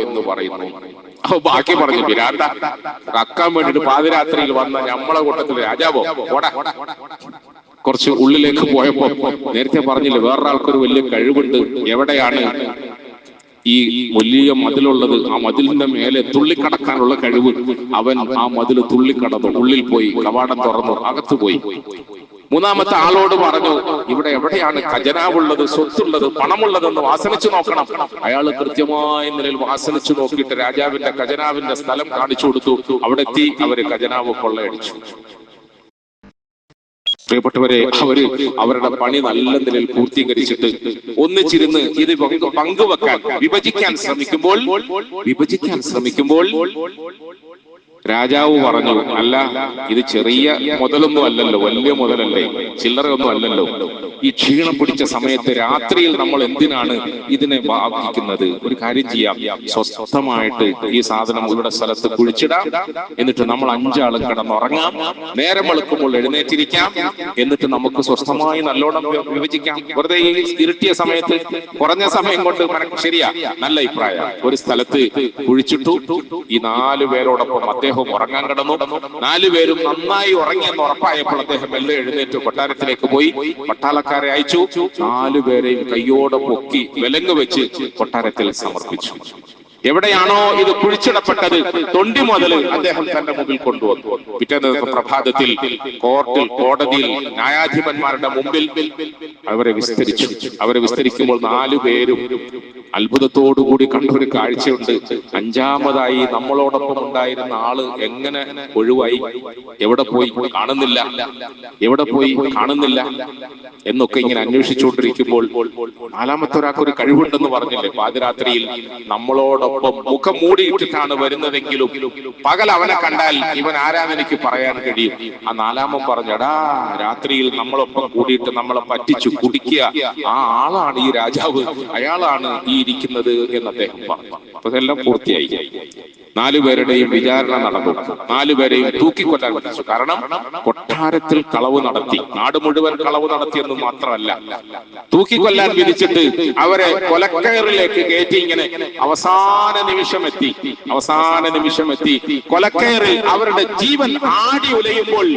Speaker 1: എന്ന് പറയുന്നു. അപ്പൊ ബാക്കി പറഞ്ഞു, പിരാന്ത കക്കാൻ വേണ്ടിട്ട് പാതിരാത്രിയിൽ വന്ന നമ്മളെ കൂട്ടത്തിൽ രാജാവോ ഓടാ. കുറച്ച് ഉള്ളിലേക്ക് പോയപ്പോ നേരത്തെ പറഞ്ഞില്ലേ വേറൊരാൾക്കൊരു വലിയ കഴിവുണ്ട്. എവിടെയാണ് ഈ വലിയ മതിലുള്ളത്? ആ മതിലിന്റെ മേലെ തുള്ളിക്കടക്കാനുള്ള കഴിവ്. അവൻ ആ മതിൽ തുള്ളിക്കടന്നു, ഉള്ളിൽ പോയി, കവാടം തുറന്നു, അകത്തു പോയി. 3-മത്തെ ആളോട് പറഞ്ഞു, ഇവിടെ എവിടെയാണ് ഖജനാവുള്ളത്, സ്വത്തുള്ളത്, പണമുള്ളതെന്ന് വാസനിച്ചു നോക്കണം. അയാൾ കൃത്യമായ നിലയിൽ വാസനിച്ചു നോക്കിയിട്ട് രാജാവിന്റെ ഖജനാവിന്റെ സ്ഥലം കാണിച്ചു കൊടുത്തു. അവിടെ എത്തി അവര് ഖജനാവ് കൊള്ളയടിച്ചു. പ്രിയപ്പെട്ടവരെ, അവരുടെ പണി നല്ല നിലയിൽ പൂർത്തീകരിച്ചിട്ട് ഒന്നിച്ചിരുന്ന് ഇത് പങ്കുവെക്കാൻ വിഭജിക്കാൻ ശ്രമിക്കുമ്പോൾ രാജാവ് പറഞ്ഞു, അല്ല ഇത് ചെറിയ മുതലൊന്നും അല്ലല്ലോ, വലിയ മുതലല്ലേ, ചില്ലറയൊന്നും അല്ലല്ലോ. ഈ ക്ഷീണം പിടിച്ച സമയത്ത് രാത്രിയിൽ നമ്മൾ എന്തിനാണ് ഇതിനെ ബാധിക്കുന്നത്? ഒരു കാര്യം ചെയ്യാം, സ്വസ്ഥമായിട്ട് ഈ സാധനം ഇവിടെ സ്ഥലത്ത് കുഴിച്ചിടാം, എന്നിട്ട് നമ്മൾ 5 ആളും കിടന്നുറങ്ങാം, നേരം വെളുക്കുമ്പോൾ എഴുന്നേറ്റിരിക്കാം, എന്നിട്ട് നമുക്ക് സ്വസ്ഥമായി നല്ലോണം വിഭജിക്കാം. വെറുതെ ഈ ഇരുട്ടിയ സമയത്ത് കുറഞ്ഞ സമയം കൊണ്ട് ശരിയാ, നല്ല അഭിപ്രായം. ഒരു സ്ഥലത്ത് കുഴിച്ചിട്ടു. ഈ 4 പേരോടൊപ്പം അദ്ദേഹം ഉറങ്ങാൻ കിടന്നു. 4 പേരും നന്നായി ഉറങ്ങിയെന്ന് ഉറപ്പായപ്പോൾ അദ്ദേഹം എല്ലാം എഴുന്നേറ്റ് കൊട്ടാരത്തിലേക്ക് പോയി. പട്ടാളക്കാരെ അയച്ചു. 4 പേരെയും കയ്യോടെ പൊക്കി വിലങ്ങ് വെച്ച് കൊട്ടാരത്തിൽ സമർപ്പിച്ചു. എവിടെയാണോ ഇത് കുഴിച്ചിടപ്പെട്ടത് തൊണ്ടി മുതൽ അദ്ദേഹം തന്റെ മുമ്പിൽ കൊണ്ടുവന്നു. പിറ്റേന്ന് പ്രഭാതത്തിൽ കോടതിയിൽ ന്യായാധിപന്മാരുടെ മുമ്പിൽ അവരെ വിസ്തരിക്കുമ്പോൾ 4 പേരും അത്ഭുതത്തോടുകൂടി കണ്ടൊരു കാഴ്ചയുണ്ട്. 5-മതായി നമ്മളോടൊപ്പം ഉണ്ടായിരുന്ന ആള് എങ്ങനെ ഒഴിവായി, എവിടെ പോയി കാണുന്നില്ല എന്നൊക്കെ ഇങ്ങനെ അന്വേഷിച്ചുകൊണ്ടിരിക്കുമ്പോൾ 4-മത്തെ ഒരാൾക്ക് ഒരു കഴിവുണ്ടെന്ന് പറഞ്ഞില്ലേ, പാതിരാത്രിയിൽ നമ്മളോടൊപ്പം മുഖം മൂടിയിട്ടിട്ടാണ് വരുന്നതെങ്കിലും പകൽ അവനെ കണ്ടാൽ ഇവൻ ആരാന്ന് എനിക്ക് പറയാൻ കഴിയും. ആ 4-മൻ പറഞ്ഞടാ, രാത്രിയിൽ നമ്മളൊപ്പം കൂടിയിട്ട് നമ്മളെ പറ്റിച്ചു കുടിക്കുക ആ ആളാണ് ഈ രാജാവ്, അയാളാണ് ഈ ഇരിക്കുന്നത് എന്ന് അദ്ദേഹം പറഞ്ഞു. അപ്പൊ ഇതെല്ലാം പൂർത്തിയായി. 4 പേരുടെയും വിചാരണ നടന്നു. 4 പേരെയും തൂക്കിക്കൊല്ലാൻ വിളിച്ചു. കാരണം കൊട്ടാരത്തിൽ കളവ് നടത്തി, നാട് മുഴുവൻ കളവ് നടത്തിയെന്ന് മാത്രമല്ല, തൂക്കിക്കൊല്ലാൻ വിധിച്ചിട്ട് അവരെ കൊലക്കയറിലേക്ക് കയറ്റി. ഇങ്ങനെ അവസാന നിമിഷം എത്തി കൊലക്കയറിൽ അവരുടെ ജീവൻ ആടി ഉലയുമ്പോൾ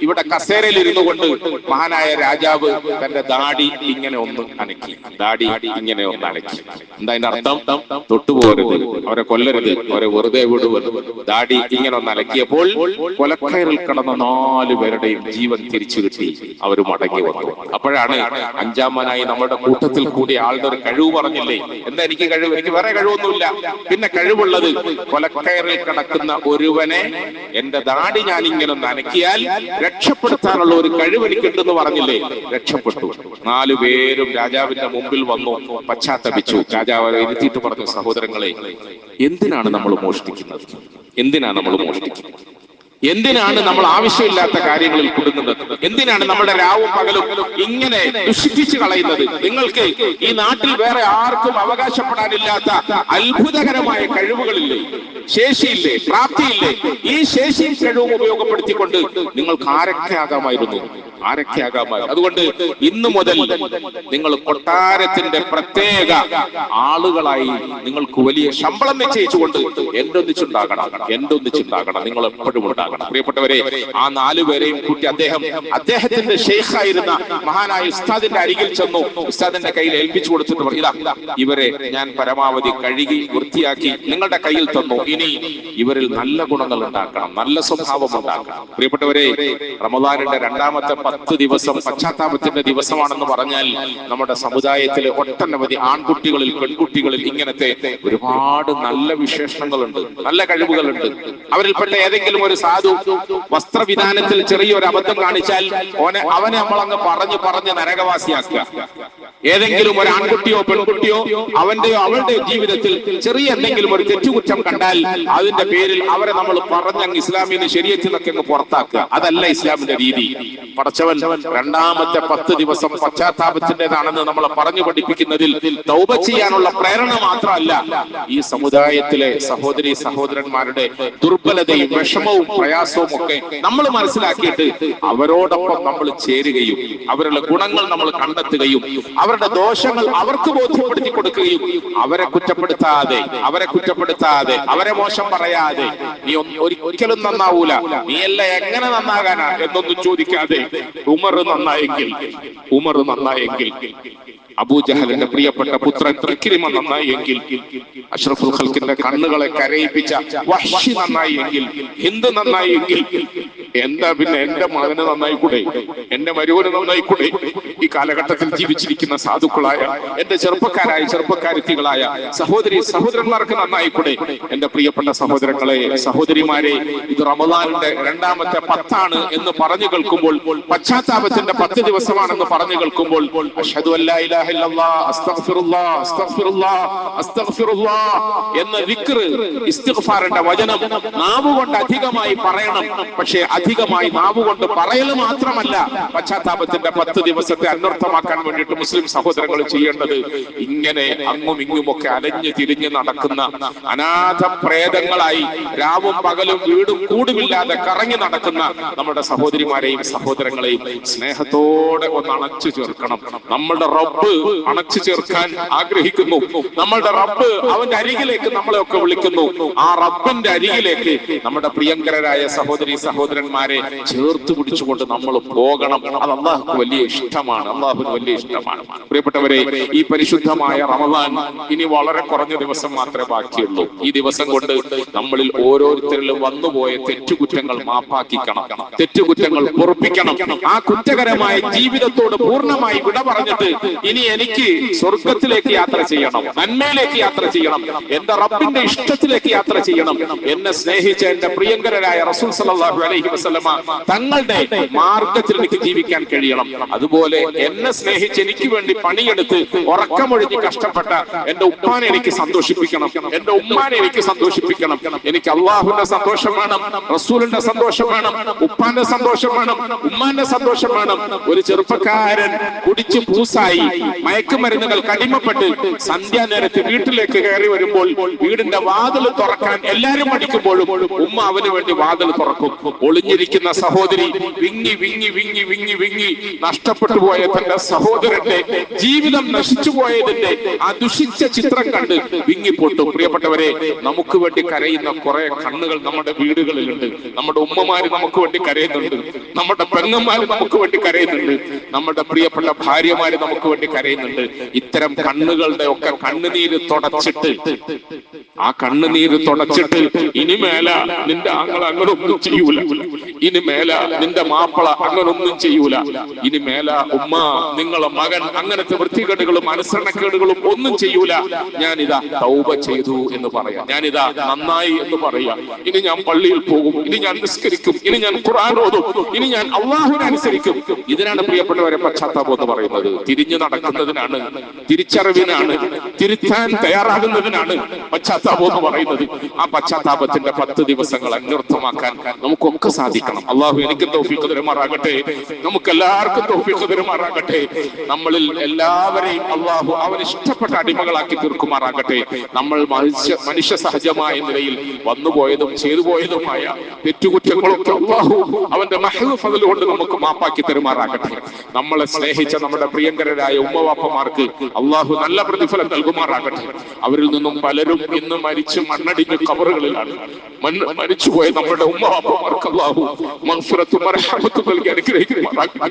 Speaker 1: ഇവിടെ കസേരയിൽ ഇരുന്നു കൊണ്ട് മഹാനായ രാജാവ് തന്റെ ദാടി ഇങ്ങനെ ഒന്ന് അനക്കി. എന്താ അതിന്റെ അർത്ഥം? തൊട്ടുപോകരുത്, അവരെ കൊല്ലരുത്, അവരെ വെറുതെ വിടുവരുത്. ദാടി ഇങ്ങനെ ഒന്ന് അലക്കിയപ്പോൾ കൊലക്കയറിൽ കിടന്ന 4 പേരുടെയും ജീവൻ തിരിച്ചു കിട്ടി. അവർ മടങ്ങി വന്നു. അപ്പോഴാണ് 5-മനായി നമ്മുടെ കൂട്ടത്തിൽ കൂടി ആളുടെ ഒരു കഴിവ് പറഞ്ഞില്ലേ, എന്താ എനിക്ക് കഴിവ്? എനിക്ക് വേറെ കഴിവൊന്നുമില്ല, പിന്നെ കഴിവുള്ളത് കൊലക്കയറിൽ കിടക്കുന്ന ഒരുവനെ എന്റെ ദാടി ഞാൻ ഇങ്ങനെ ഒന്ന് അനക്കിയാൽ രക്ഷപ്പെടുത്താനുള്ള ഒരു കഴിവ് എനിക്കുണ്ടെന്ന് പറഞ്ഞില്ലേ, രക്ഷപ്പെട്ടു. 4 പേരും രാജാവിന്റെ മുമ്പിൽ വന്നു, പശ്ചാത്തപിച്ചു. രാജാവ് ഇരുത്തിയിട്ട് പറഞ്ഞു, സഹോദരങ്ങളെ, എന്തിനാണ് നമ്മൾ മോഷ്ടിക്കുന്നത്? എന്തിനാണ് നമ്മൾ ആവശ്യമില്ലാത്ത കാര്യങ്ങളിൽ കുടുങ്ങുന്നത്? എന്തിനാണ് നമ്മുടെ രാവും പകലും ഇങ്ങനെ ദുഷിപ്പിച്ചു കളയുന്നത്? നിങ്ങൾക്ക് ഈ നാട്ടിൽ വേറെ ആർക്കും അവകാശപ്പെടാനില്ലാത്ത അത്ഭുതകരമായ കഴിവുകളില്ലേ, ശേഷിയില്ലേ, പ്രാപ്തിയില്ലേ? ഈ ശേഷിയും കഴിവും ഉപയോഗപ്പെടുത്തിക്കൊണ്ട് നിങ്ങൾക്ക് ആരൊക്കെ ആകാമായിരുന്നു. ആരൊക്കെ ആകാമായിരുന്നു. അതുകൊണ്ട് ഇന്നു മുതൽ നിങ്ങൾ കൊട്ടാരത്തിന്റെ പ്രത്യേക ആളുകളായി നിങ്ങൾക്ക് വലിയ ശമ്പളം നിശ്ചയിച്ചുകൊണ്ട് എന്റെ ഒന്നിച്ചുണ്ടാകണം, നിങ്ങൾ എപ്പോഴും ഉണ്ടാകണം. പ്രിയപ്പെട്ടവരെ, ആ 4 പേരെയും കൂട്ടി അദ്ദേഹത്തിന്റെ ഷെയ്ഖായിരുന്ന മഹാനായ ഉസ്താദിന്റെ അരികിൽ ചെന്നു. ഉസ്താദിന്റെ കയ്യിൽ ഏൽപ്പിച്ചു കൊടുത്തിട്ട് പറഞ്ഞു, ഇതാ ഇവരെ ഞാൻ പരമാവധി കഴുകി വൃത്തിയാക്കി നിങ്ങളുടെ കയ്യിൽ തന്നു. ഇനി ഇവരിൽ നല്ല ഗുണങ്ങൾ ഉണ്ടാക്കണം, നല്ല സ്വഭാവം ഉണ്ടാക്കണം. പ്രിയപ്പെട്ടവരെ, റമദാനിന്റെ രണ്ടാമത്തെ 10 ദിവസം പശ്ചാത്താപത്തിന്റെ ദിവസമാണെന്ന് പറഞ്ഞാൽ നമ്മുടെ സമുദായത്തിലെ ഒട്ടനവധി ആൺകുട്ടികളിൽ പെൺകുട്ടികളിൽ ഇങ്ങനത്തെ ഒരുപാട് നല്ല വിശേഷണങ്ങളുണ്ട്, നല്ല കഴിവുകളുണ്ട്. അവരിൽപ്പെട്ട ഏതെങ്കിലും ഒരു സാധു വസ്ത്രവിധാനത്തിൽ ചെറിയൊരു അബദ്ധം കാണിച്ചാൽ അവനെ നമ്മളങ്ങ് പറഞ്ഞ് നരകവാസിയാക്കുക. ഏതെങ്കിലും ഒരു ആൺകുട്ടിയോ പെൺകുട്ടിയോ അവളുടെ ജീവിതത്തിൽ ചെറിയ എന്തെങ്കിലും ഒരു തെറ്റുകുറ്റം കണ്ടാൽ അതിന്റെ പേരിൽ അവരെ നമ്മൾ പറഞ്ഞങ്ങ് ഇസ്ലാമിന് ശരീഅത്തിൽ നിന്നൊക്കെ അങ്ങ് പുറത്താക്കുക. അതല്ല ഇസ്ലാമിന്റെ രീതി. പടച്ചവൻ രണ്ടാമത്തെ 10 ദിവസം പശ്ചാത്താപത്തിൻ്റെതാണെന്ന് നമ്മളെ പറഞ്ഞു പഠിപ്പിക്കുന്നതിൽ തൗബ ചെയ്യാനുള്ള പ്രേരണ മാത്രമല്ല, ഈ സമുദായത്തിലെ സഹോദരി സഹോദരന്മാരുടെ ദുർബലതയും വിഷമവും പ്രയാസവും ഒക്കെ നമ്മൾ മനസ്സിലാക്കിയിട്ട് അവരോടൊപ്പം നമ്മൾ ചേരുകയും അവരുടെ ഗുണങ്ങൾ നമ്മൾ കണ്ടെത്തുകയും അവരുടെ ദോഷങ്ങൾ അവർക്ക് ബോധ്യപ്പെടുത്തി കൊടുക്കുകയും അവരെ കുറ്റപ്പെടുത്താതെ അവരെ മോശം പറയാതെ, നീ ഒരിക്കലും നന്നാവൂല, നീ എല്ലാം എങ്ങനെ നന്നാകാനാ എന്നൊന്നും ചോദിക്കാതെ ഉമർ നന്നായെങ്കിൽ അബൂജഹലിന്റെ പ്രിയപ്പെട്ട പുത്രൻ ഇക്രിമ നന്നായി എങ്കിൽ, അഷ്റഫുൽ ഖൽക്കിന്റെ കണ്ണുകളെ കരയിപ്പിച്ച വഹ്ശി നന്നായി എങ്കിൽ, ഹിന്ദ് നന്നായി എങ്കിൽ, എന്താ പിന്നെ എന്റെ മകന് നന്നായിക്കൂടെ, എന്റെ മരുവന് നന്നായിക്കൂടെ? ഈ കാലഘട്ടത്തിൽ ജീവിച്ചിരിക്കുന്ന സാധുക്കളായ എന്റെ ചെറുപ്പക്കാരിത്തികളായ സഹോദരന്മാർക്ക് നന്നായിക്കൂടെ? എന്റെ പ്രിയപ്പെട്ട സഹോദരങ്ങളെ, സഹോദരിമാരെ, ഇത് റമദാനിന്റെ രണ്ടാമത്തെ 10 എന്ന് പറഞ്ഞു കേൾക്കുമ്പോൾ, പശ്ചാത്താപത്തിന്റെ 10 ദിവസമാണെന്ന് പറഞ്ഞു കേൾക്കുമ്പോൾ, അശ്ഹദു അല്ലാ ഇലാഹ ഇല്ലല്ലാഹ് അസ്തഗ്ഫിറുല്ലാഹ് അസ്തഗ്ഫിറുല്ലാഹ് അസ്തഗ്ഫിറുല്ലാഹ് എന്ന ദിക്ർ, ഇസ്തിഗ്ഫാറിന്റെ വചനം നാവുകൊണ്ട് അധികമായി പറയണം. പക്ഷേ അധികമായി നാവുകൊണ്ട് പറയൽ മാത്രമല്ല, പശ്ചാത്താപത്തിന്റെ 10 ദിവസത്തെ അനർത്ഥമാക്കാൻ വേണ്ടിയിട്ട് മുസ്ലിം സഹോദരങ്ങൾ ചെയ്യേണ്ടത്, ഇങ്ങനെ അങ്ങും ഇങ്ങുമൊക്കെ അലഞ്ഞു തിരിഞ്ഞ് നടക്കുന്ന അനാഥ പ്രേതങ്ങളായി രാവും പകലും വീടും കൂടുമില്ലാതെ കറങ്ങി നടക്കുന്ന നമ്മുടെ സഹോദരിമാരെയും സഹോദരങ്ങളെയും സ്നേഹത്തോടെ ഒന്ന് അണച്ചു ചേർക്കണം. നമ്മളുടെ റബ്ബ് അണച്ചു ചേർക്കാൻ ആഗ്രഹിക്കുന്നു. നമ്മളുടെ റബ്ബ് അവന്റെ അരികിലേക്ക് നമ്മളെ ഒക്കെ വിളിക്കുന്നു. ആ റബ്ബിന്റെ അരികിലേക്ക് നമ്മുടെ പ്രിയങ്കരായ സഹോദരി സഹോദരന്മാരെ ചേർത്ത് പിടിച്ചുകൊണ്ട് നമ്മൾ പോകണം. അത് അല്ലാഹുവിന് വലിയ ഇഷ്ടമാണ്. പ്രിയപ്പെട്ടവരെ, ഈ പരിശുദ്ധമായ റമദാൻ ഇനി വളരെ കുറഞ്ഞ ദിവസം മാത്രമേ ബാക്കിയുള്ളൂ. ഈ ദിവസം കൊണ്ട് നമ്മളിൽ ഓരോരുത്തരിലും വന്നുപോയ തെറ്റുകുറ്റങ്ങൾ മാപ്പാക്കിക്കണം, തെറ്റുകുറ്റങ്ങൾ പൊറുപ്പിക്കണം. ആ കുറ്റകരമായ ജീവിതത്തോട് പൂർണ്ണമായി വിട പറഞ്ഞിട്ട് ഇനി എനിക്ക് സ്വർഗത്തിലേക്ക് യാത്ര ചെയ്യണം, നന്മയിലേക്ക് യാത്ര ചെയ്യണം, എന്റെ റബ്ബിന്റെ ഇഷ്ടത്തിലേക്ക് യാത്ര ചെയ്യണം. എന്നെ സ്നേഹിച്ച എന്റെ പ്രിയങ്കരായ റസൂൽ സല്ലല്ലാഹു അലൈഹി വസല്ലമ തങ്ങളുടെ മാർഗത്തിൽ എനിക്ക് ജീവിക്കാൻ കഴിയണം. അതുപോലെ എന്നെ സ്നേഹിച്ച് എനിക്ക് വേണ്ടി പണിയെടുത്ത് ഉറക്കമൊഴിഞ്ഞ് കഷ്ടപ്പെട്ട എന്റെ ഉപ്പാനെ എനിക്ക് സന്തോഷിപ്പിക്കണം, എന്റെ ഉമ്മാനെ എനിക്ക് സന്തോഷിപ്പിക്കണം. എനിക്ക് അള്ളാഹുവിന്റെ സന്തോഷം വേണം, റസൂലിന്റെ സന്തോഷം വേണം, ഉപ്പാന്റെ സന്തോഷം വേണം, ഉമ്മാന്റെ സന്തോഷം വേണം. ഒരു ചെറുപ്പക്കാരൻ കുടിച്ചു പൂസായി മയക്കുമരുന്നുകൾ കടിമപ്പെട്ട് സന്ധ്യാനേരത്ത് വീട്ടിലേക്ക് കയറി വരുമ്പോൾ വീടിന്റെ വാതിൽ തുറക്കാൻ എല്ലാരും മടിക്കുമ്പോഴും ഉമ്മ അവന് വേണ്ടി വാതിൽ തുറക്കും. ഒളിഞ്ഞിരിക്കുന്ന സഹോദരി വിങ്ങി വിങ്ങി വിങ്ങി വിങ്ങി വിങ്ങി നഷ്ടപ്പെട്ടു പോയ തന്റെ സഹോദരന്റെ ജീവിതം നശിച്ചു പോയതിന്റെ ആ ദുഷിച്ച ചിത്രം കണ്ട് വിങ്ങിപ്പൊട്ടും. പ്രിയപ്പെട്ടവരെ, നമുക്ക് വേണ്ടി കരയുന്ന കുറെ കണ്ണുകൾ നമ്മുടെ വീടുകളിലുണ്ട്. നമ്മുടെ ഉമ്മമാര് നമുക്ക് വേണ്ടി കരയുന്നുണ്ട്, നമ്മുടെ പെങ്ങന്മാര് നമുക്ക് വേണ്ടി കരയുന്നുണ്ട്, നമ്മുടെ പ്രിയപ്പെട്ട ഭാര്യമാര് നമുക്ക് വേണ്ടി കരയുന്നുണ്ട്. ഇത്തരം കണ്ണുകളുടെ ഒക്കെ കണ്ണുനീര് തുടച്ചിട്ട് ഇനി മേല നിന്റെ ആങ്ങൾ അങ്ങനൊന്നും ചെയ്യൂല, ഇനി മേല നിന്റെ മാപ്പിള അങ്ങനൊന്നും ചെയ്യൂല, ഇനി മേല ഉമ്മ നിങ്ങളെ മകൻ അങ്ങനത്തെ വൃത്തികേടുകളും അനുസരണക്കേടുകളും ഒന്നും ചെയ്യൂല. ഞാനിതാ തൗബ ചെയ്തു എന്ന് പറയാം, ഞാനിതാ നന്നായി എന്ന് പറയാം. ഇനി ഞാൻ പള്ളിയിൽ പോകും, ഇനി ഞാൻ നിസ്കരിക്കും, ഇനി ഞാൻ ഖുർആൻ ഓതും, ഇനി ഞാൻ അള്ളാഹുവിനെ അനുസരിക്കും. ഇതിനാണ് പ്രിയപ്പെട്ടവരെ പശ്ചാത്താപം എന്ന് പറയുന്നത്. തിരിഞ്ഞു നടക്കുന്നതിനാണ്, തിരിച്ചറിവിനാണ്, തിരുത്താൻ തയ്യാറാകുന്നതിനാണ് പശ്ചാത്താപം എന്ന് പറയുന്നത്. ആ പശ്ചാത്താപത്തിന്റെ 10 ദിവസങ്ങൾ അന്വർത്ഥമാക്കാൻ നമുക്കൊക്കെ സാധിക്കും. സാധിക്കണം. അള്ളാഹു എനിക്ക് തൗഫീഖ് തരുമാറാകട്ടെ, നമുക്കെല്ലാവർക്കും തൗഫീഖ് തരുമാറാകട്ടെ. നമ്മളിൽ എല്ലാവരെയും അള്ളാഹു അവന് ഇഷ്ടപ്പെട്ട അടിമകളാക്കി തീർക്കുമാറാകട്ടെ. നമ്മൾ മനുഷ്യ സഹജമായ നിലയിൽ വന്നുപോയതും ചെയ്തു പോയതുമായ തെറ്റുകുറ്റങ്ങളൊക്കെ അള്ളാഹു അവന്റെ മഹ്ദ് ഫദ്ൽ കൊണ്ട് നമുക്ക് മാപ്പാക്കി തരുമാറാകട്ടെ. നമ്മളെ സ്നേഹിച്ച നമ്മുടെ പ്രിയങ്കരായ ഉമ്മവാപ്പമാർക്ക് അള്ളാഹു നല്ല പ്രതിഫലം നൽകുമാറാകട്ടെ. അവരിൽ നിന്നും പലരും ഇന്ന് മരിച്ച് മണ്ണടിഞ്ഞ ഖബറുകളിലാണ്. മരിച്ചുപോയ നമ്മുടെ ഉമ്മവാപ്പമാർക്ക് അള്ളാഹു മഗ്ഫിറത്തും മർഹമത്തും നൽകി അനുഗ്രഹിക്കുമാറാകട്ടെ.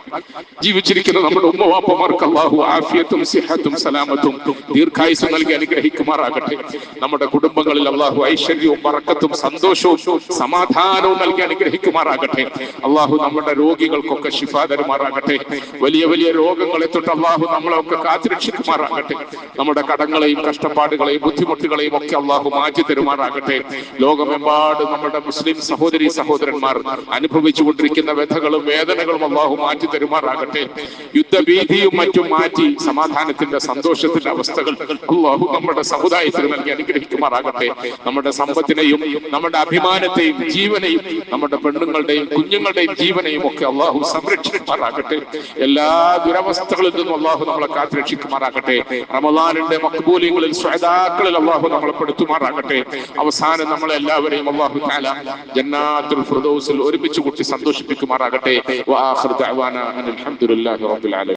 Speaker 1: ജീവിച്ചിരിക്കുന്ന നമ്മുടെ ഉമ്മവാപ്പമാർക്ക് അള്ളാഹു ആഫിയത്തും സിഹത്തും സലാമത്തും ദീർഘായുസ്സും നൽകി അനുഗ്രഹിക്കുമാറാകട്ടെ. നമ്മുടെ കുടുംബങ്ങളിൽ അള്ളാഹു ഐശ്വര്യവും ബറക്കത്തും സന്തോഷവും സമാധാനവും നൽകി അനുഗ്രഹിക്കുമാറാകട്ടെ. അള്ളാഹു നമ്മുടെ രോഗികൾക്കൊക്കെ ശിഫ തരുമാറാകട്ടെ. വലിയ വലിയ രോഗങ്ങളെ തൊട്ട് അള്ളാഹു നമ്മളെയൊക്കെ കാത്തുരക്ഷിക്കുമാറാകട്ടെ. നമ്മുടെ കടങ്ങളെയും കഷ്ടപ്പാടുകളെയും ബുദ്ധിമുട്ടുകളെയും ഒക്കെ അള്ളാഹു മാറ്റി തരുമാറാകട്ടെ. ലോകമെമ്പാടും നമ്മുടെ മുസ്ലിം സഹോദരി സഹോദരന്മാർ അനുഭവിച്ചു കൊണ്ടിരിക്കുന്ന വ്യഥകളും വേദനകളും അള്ളാഹു മാറ്റി തരുമാറാകട്ടെ. യുദ്ധഭീതിയും മറ്റും മാറ്റി സമാധാനത്തിന്റെ സന്തോഷത്തിന്റെ അവസ്ഥകൾ അള്ളാഹു നമ്മുടെ സമുദായത്തിന് നൽകി അനുഗ്രഹിക്കുമാറാകട്ടെ. നമ്മുടെ സമ്പത്തിനെയും നമ്മുടെ അഭിമാനത്തെയും ജീവനെയും നമ്മുടെ പെണ്ണുങ്ങളുടെയും കുഞ്ഞുങ്ങളുടെയും ജീവനെയും ഒക്കെ അള്ളാഹു സംരക്ഷിക്കുമാറാകട്ടെ. എല്ലാ ദുരവസ്ഥകളിൽ നിന്നും അള്ളാഹു നമ്മളെ കാത്തുരക്ഷിക്കുമാറാകട്ടെ. റമളാനിന്റെ മഖ്ബൂലിങ്ങളിൽ സ്വഹദാക്കളിൽ അള്ളാഹു നമ്മളെ പെടുത്തുമാറാകട്ടെ. അവസാനം നമ്മളെല്ലാവരെയും അള്ളാഹു തആല ജന്നാത്തുൽ ഫിർദൗസിൽ ഒരുമിച്ച് കൂട്ടി സന്തോഷിപ്പിക്കുമാറാകട്ടെ. വആഖിറു ദഅവാനാ അൽഹംദുലില്ലാഹി റബ്ബിൽ ആലമീൻ.